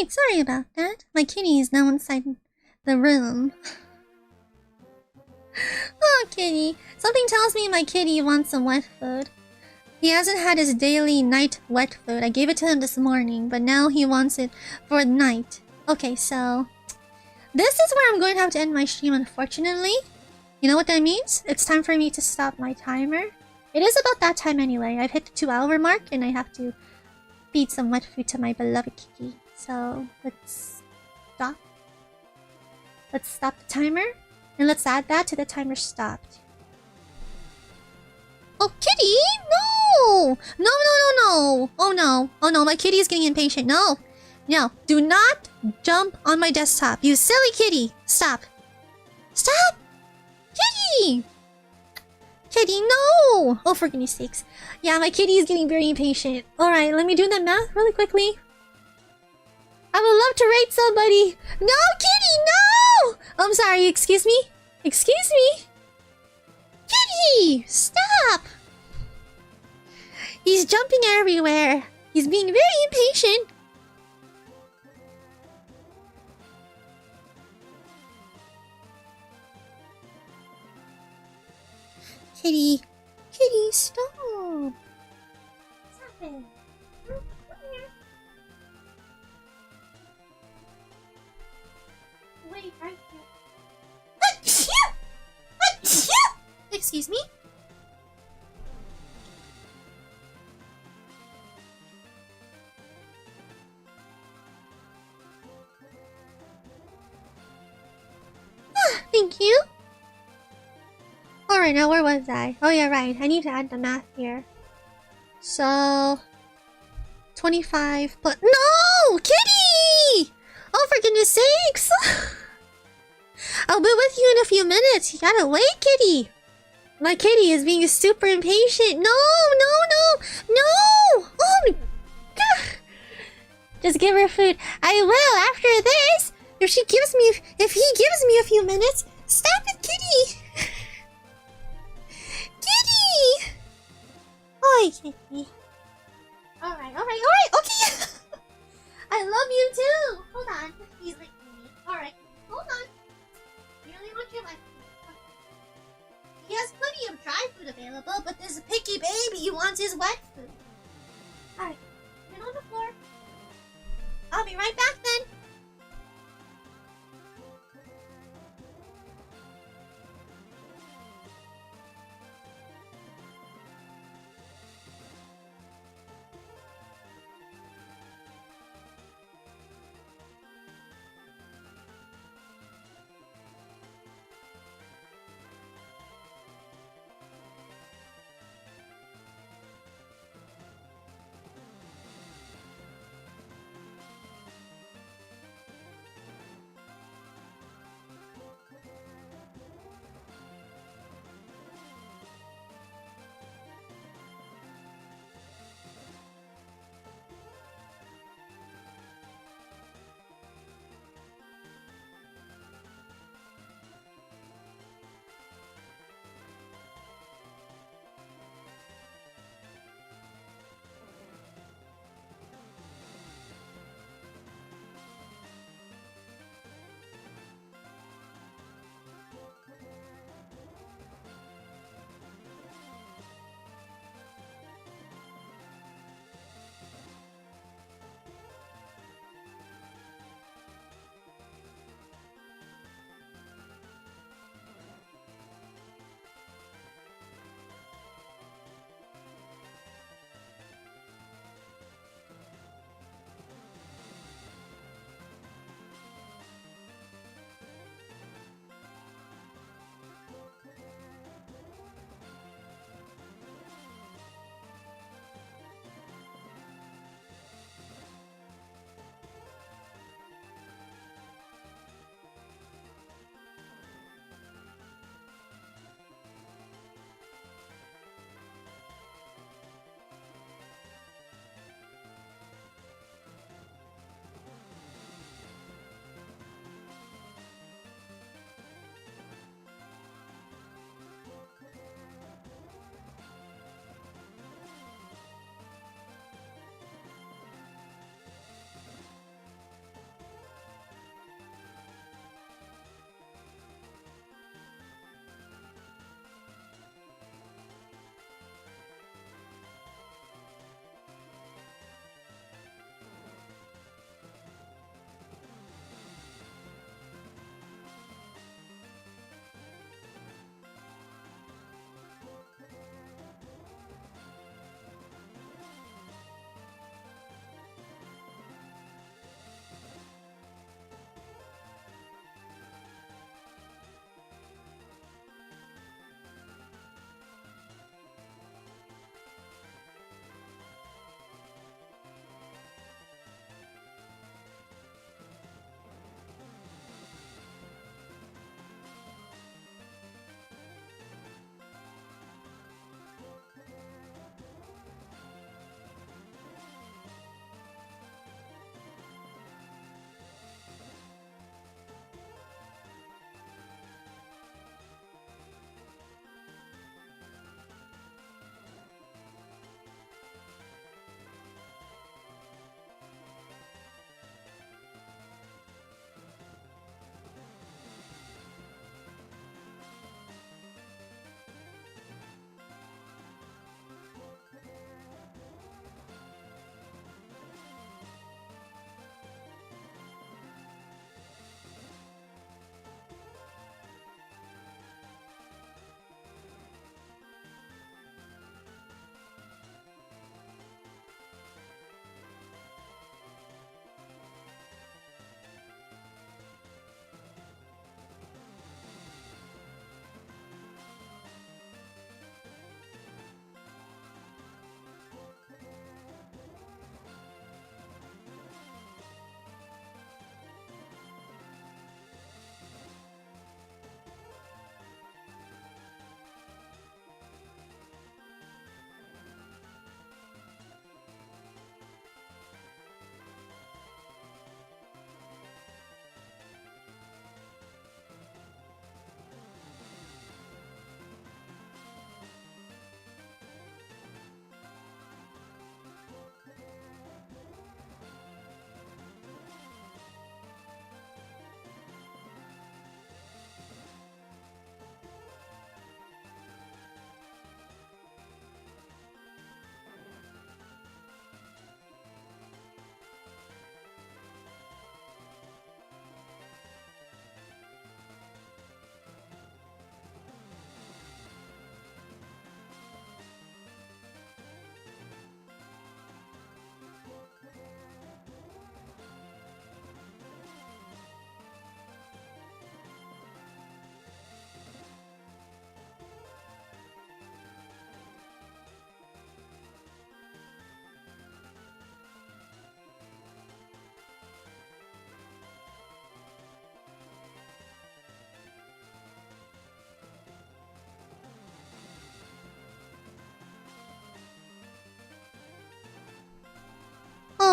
S1: sorry about that. My kitty is now inside the room. Oh, kitty. Something tells me my kitty wants some wet food. He hasn't had his daily night wet food. I gave it to him this morning, but now he wants it for night. Okay, so... this is where I'm going to have to end my stream, unfortunately. You know what that means? It's time for me to stop my timer. It is about that time anyway. I've hit the 2-hour mark, and I have to feed some wet food to my beloved kitty. So, let's stop. Let's stop the timer. And let's add that to the timer stopped. Oh, kitty! No! No, no, no, no! Oh no. Oh no, my kitty is getting impatient. No! No, do not jump on my desktop. You silly kitty! Stop! Stop! Kitty! Kitty, no! Oh, for goodness sakes. Yeah, my kitty is getting very impatient. Alright, let me do the math really quickly. I would love to rate somebody. No, kitty, no! I'm sorry, excuse me? Excuse me? Kitty! Stop! He's jumping everywhere. He's being very impatient. Kitty. Kitty, stop. Stop it. Come here. Wait, right here. Excuse me? Thank you. Alright, now where was I? Oh yeah, right. I need to add the math here. So... 25 plus... No! Kitty! Oh, for goodness sakes! I'll be with you in a few minutes. You gotta wait, kitty. My kitty is being super impatient. No, no, no, no! Oh my god! Just give her food. I will after this. If he gives me a few minutes. Stop it, kitty! Kitty! Oi, kitty. Alright, okay. I love you too. Hold on. He's licking me. Alright, hold on. You really want your wet food? He has plenty of dry food available, but this picky baby wants his wet food. Alright, get on the floor. I'll be right back then.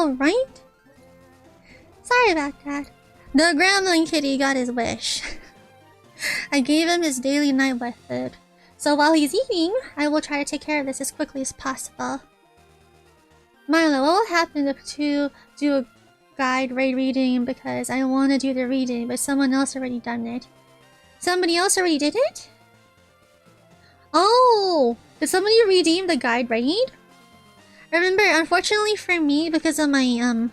S1: Alright. Sorry about that. The gremlin kitty got his wish. I gave him his daily nightlife food. So while he's eating, I will try to take care of this as quickly as possible. Miella, what will happen if you do a guide reading because I want to do the reading, but someone else already done it? Somebody else already did it? Oh! Did somebody redeem the guide raid? Remember, unfortunately for me, because of my,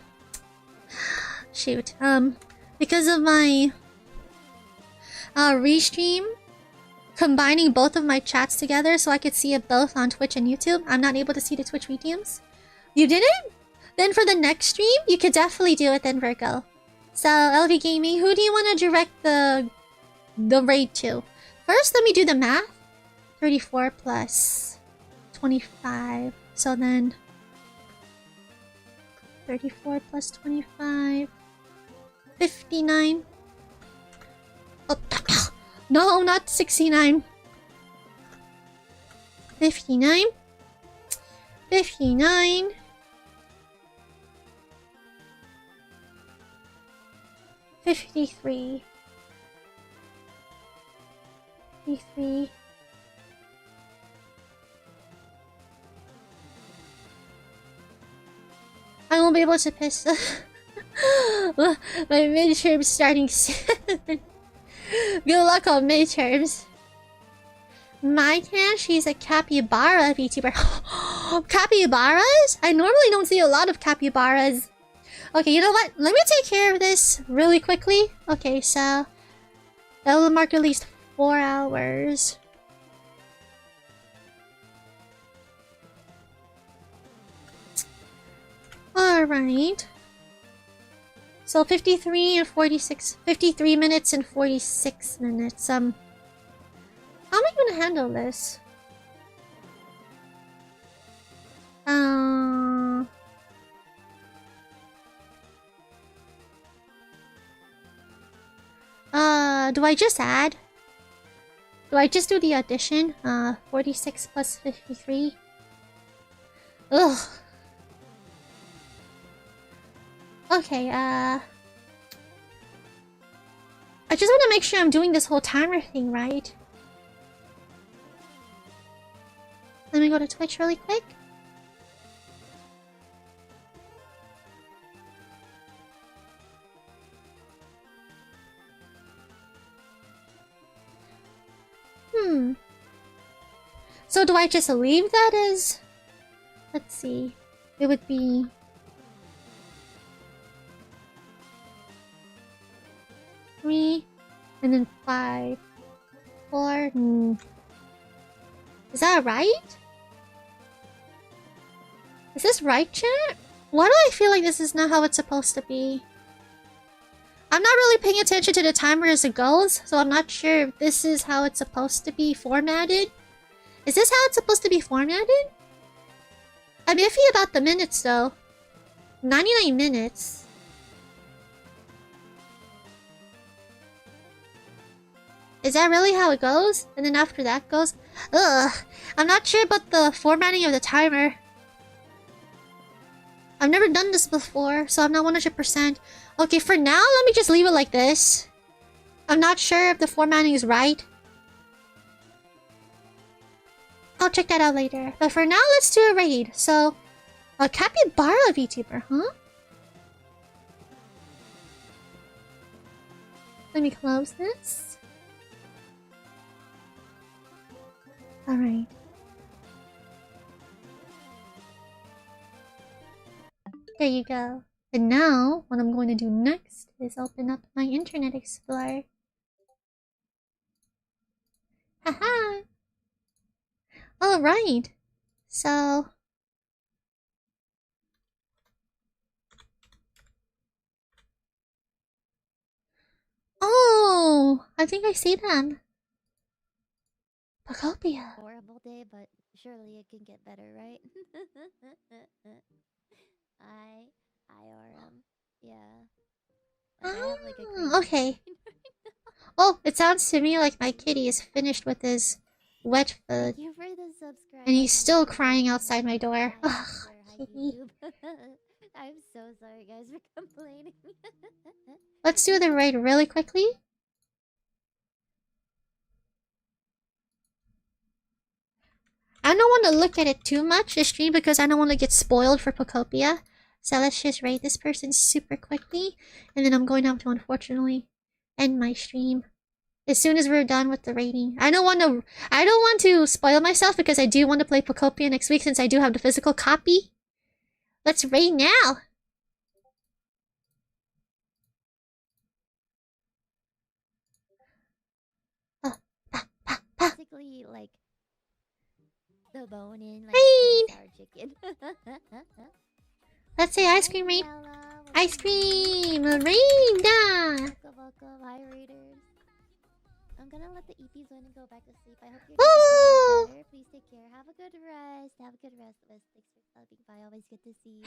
S1: because of my, restream, combining both of my chats together so I could see it both on Twitch and YouTube, I'm not able to see the Twitch redeems. You did it? Then for the next stream, you could definitely do it then, Virgo. So, LV Gaming, who do you want to direct the raid to? First, let me do the math. 34 plus 25. So then 34 plus 25. 59. Oh, no, not 69. 59. 59. 53. 53. I won't be able to piss. My midterm's starting soon. Good luck on midterms. My cat, she's a capybara VTuber. Capybaras? I normally don't see a lot of capybaras. Okay, you know what? Let me take care of this really quickly. Okay, so that will mark at least 4 hours. Alright. So 53 and 46... 53 minutes and 46 minutes. How am I gonna handle this? Do I just add? Do I just do the audition? 46 plus 53? Ugh. Okay, I just want to make sure I'm doing this whole timer thing right. Let me go to Twitch really quick. So do I just leave that as... Let's see. It would be... 3, and then 5, 4. Is that right? Is this right, chat? Why do I feel like this is not how it's supposed to be? I'm not really paying attention to the timer as it goes, so I'm not sure if this is how it's supposed to be formatted. Is this how it's supposed to be formatted? I'm iffy about the minutes though. 99 minutes. Is that really how it goes? And then after that goes? Ugh. I'm not sure about the formatting of the timer. I've never done this before, so I'm not 100%. Okay, for now, let me just leave it like this. I'm not sure if the formatting is right. I'll check that out later. But for now, let's do a raid. So, a capybara VTuber, huh? Let me close this. Alright. There you go. And now, what I'm going to do next is open up my Internet Explorer. Haha! Alright. So... Oh! I think I see them. Pacopia.
S2: Horrible day, but surely it can get better, right? Yeah. Like, I have, like, a
S1: Okay. Oh, it sounds to me like my kitty is finished with his wet food.
S2: Thank you for the subscribe.
S1: And he's still crying outside my door. Ugh, kitty.
S2: I'm so sorry, guys, for complaining.
S1: Let's do the raid really quickly. I don't want to look at it too much, the stream, because I don't want to get spoiled for Pocopia. So let's just raid this person super quickly. And then I'm going to have to, unfortunately, end my stream as soon as we're done with the raiding. I don't want to spoil myself because I do want to play Pocopia next week since I do have the physical copy. Let's raid now.
S2: Basically, like the bone-in, like sour chicken.
S1: Let's say ice cream raid. Ice cream raid.
S2: Welcome, hi raiders. I'm gonna let the EPs win and go back to sleep. I hope you're doing better. Please take care. Have a good rest. Have a good rest. Thanks for stopping by. Always good to see you.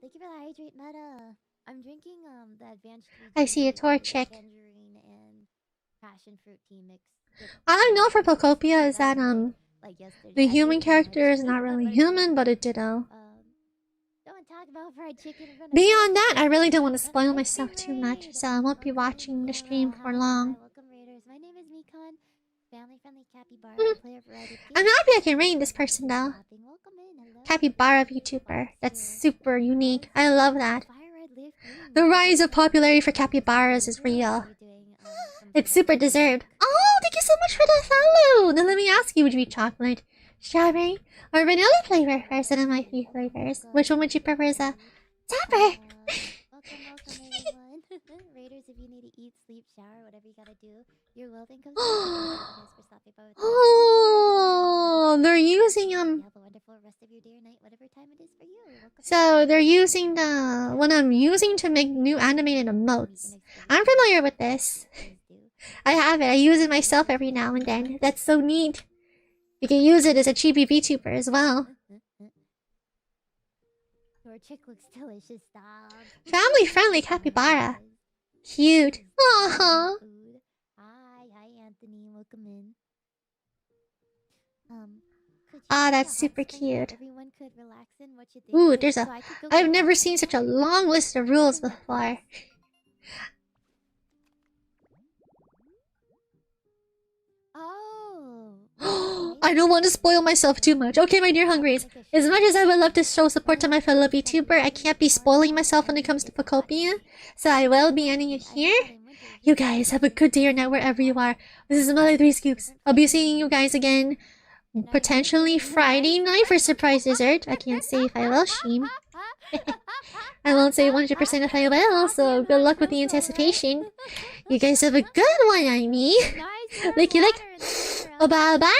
S2: Thank you for the hydrate meta. I'm drinking the advanced.
S1: I see a torchic.
S2: Tangerine and passion fruit tea mix.
S1: All I know for Pocopia is that the human character is not really human, but a ditto.
S2: Don't talk about fried chicken in front of
S1: Beyond that, I really don't want to spoil myself too much, so I won't be watching the stream for long.
S2: Welcome raiders. My name is Mikan, family-friendly capybara. Play a variety of
S1: I'm happy I can raid this person though. Capybara VTuber. That's super unique. I love that. The rise of popularity for capybaras is real. It's super deserved. Oh, thank you so much for the follow! Now let me ask you, would you be chocolate, strawberry, or vanilla flavor for some of my few flavors? Which one would you prefer as a topper?
S2: Welcome, everyone. Raiders, if you need to eat, sleep, shower, whatever you gotta do, you're welcome.
S1: Oh, they're using
S2: Have a wonderful rest of your day or night, whatever time it is for you.
S1: So they're using the one I'm using to make new animated emotes. I'm familiar with this. I have it. I use it myself every now and then. That's so neat. You can use it as a chibi VTuber as well.
S2: Your chick looks delicious, stop.
S1: Family-friendly capybara. Cute. Aww.
S2: Hi, Anthony. Welcome in.
S1: Ah, that's super cute.
S2: Everyone could relax in what you think.
S1: Ooh, there's a... I've never seen such a long list of rules before.
S2: Oh.
S1: I don't want to spoil myself too much. Okay, my dear Hungries. As much as I would love to show support to my fellow VTuber, I can't be spoiling myself when it comes to Pocopia. So I will be ending it here. You guys have a good day or night wherever you are. This is Miella Threescoopes. I'll be seeing you guys again potentially Friday night for surprise dessert. I can't say if I will stream. I won't say 100% if I will, so good luck with the anticipation. You guys have a good one, I mean. Licky lick. Oh, bye bye.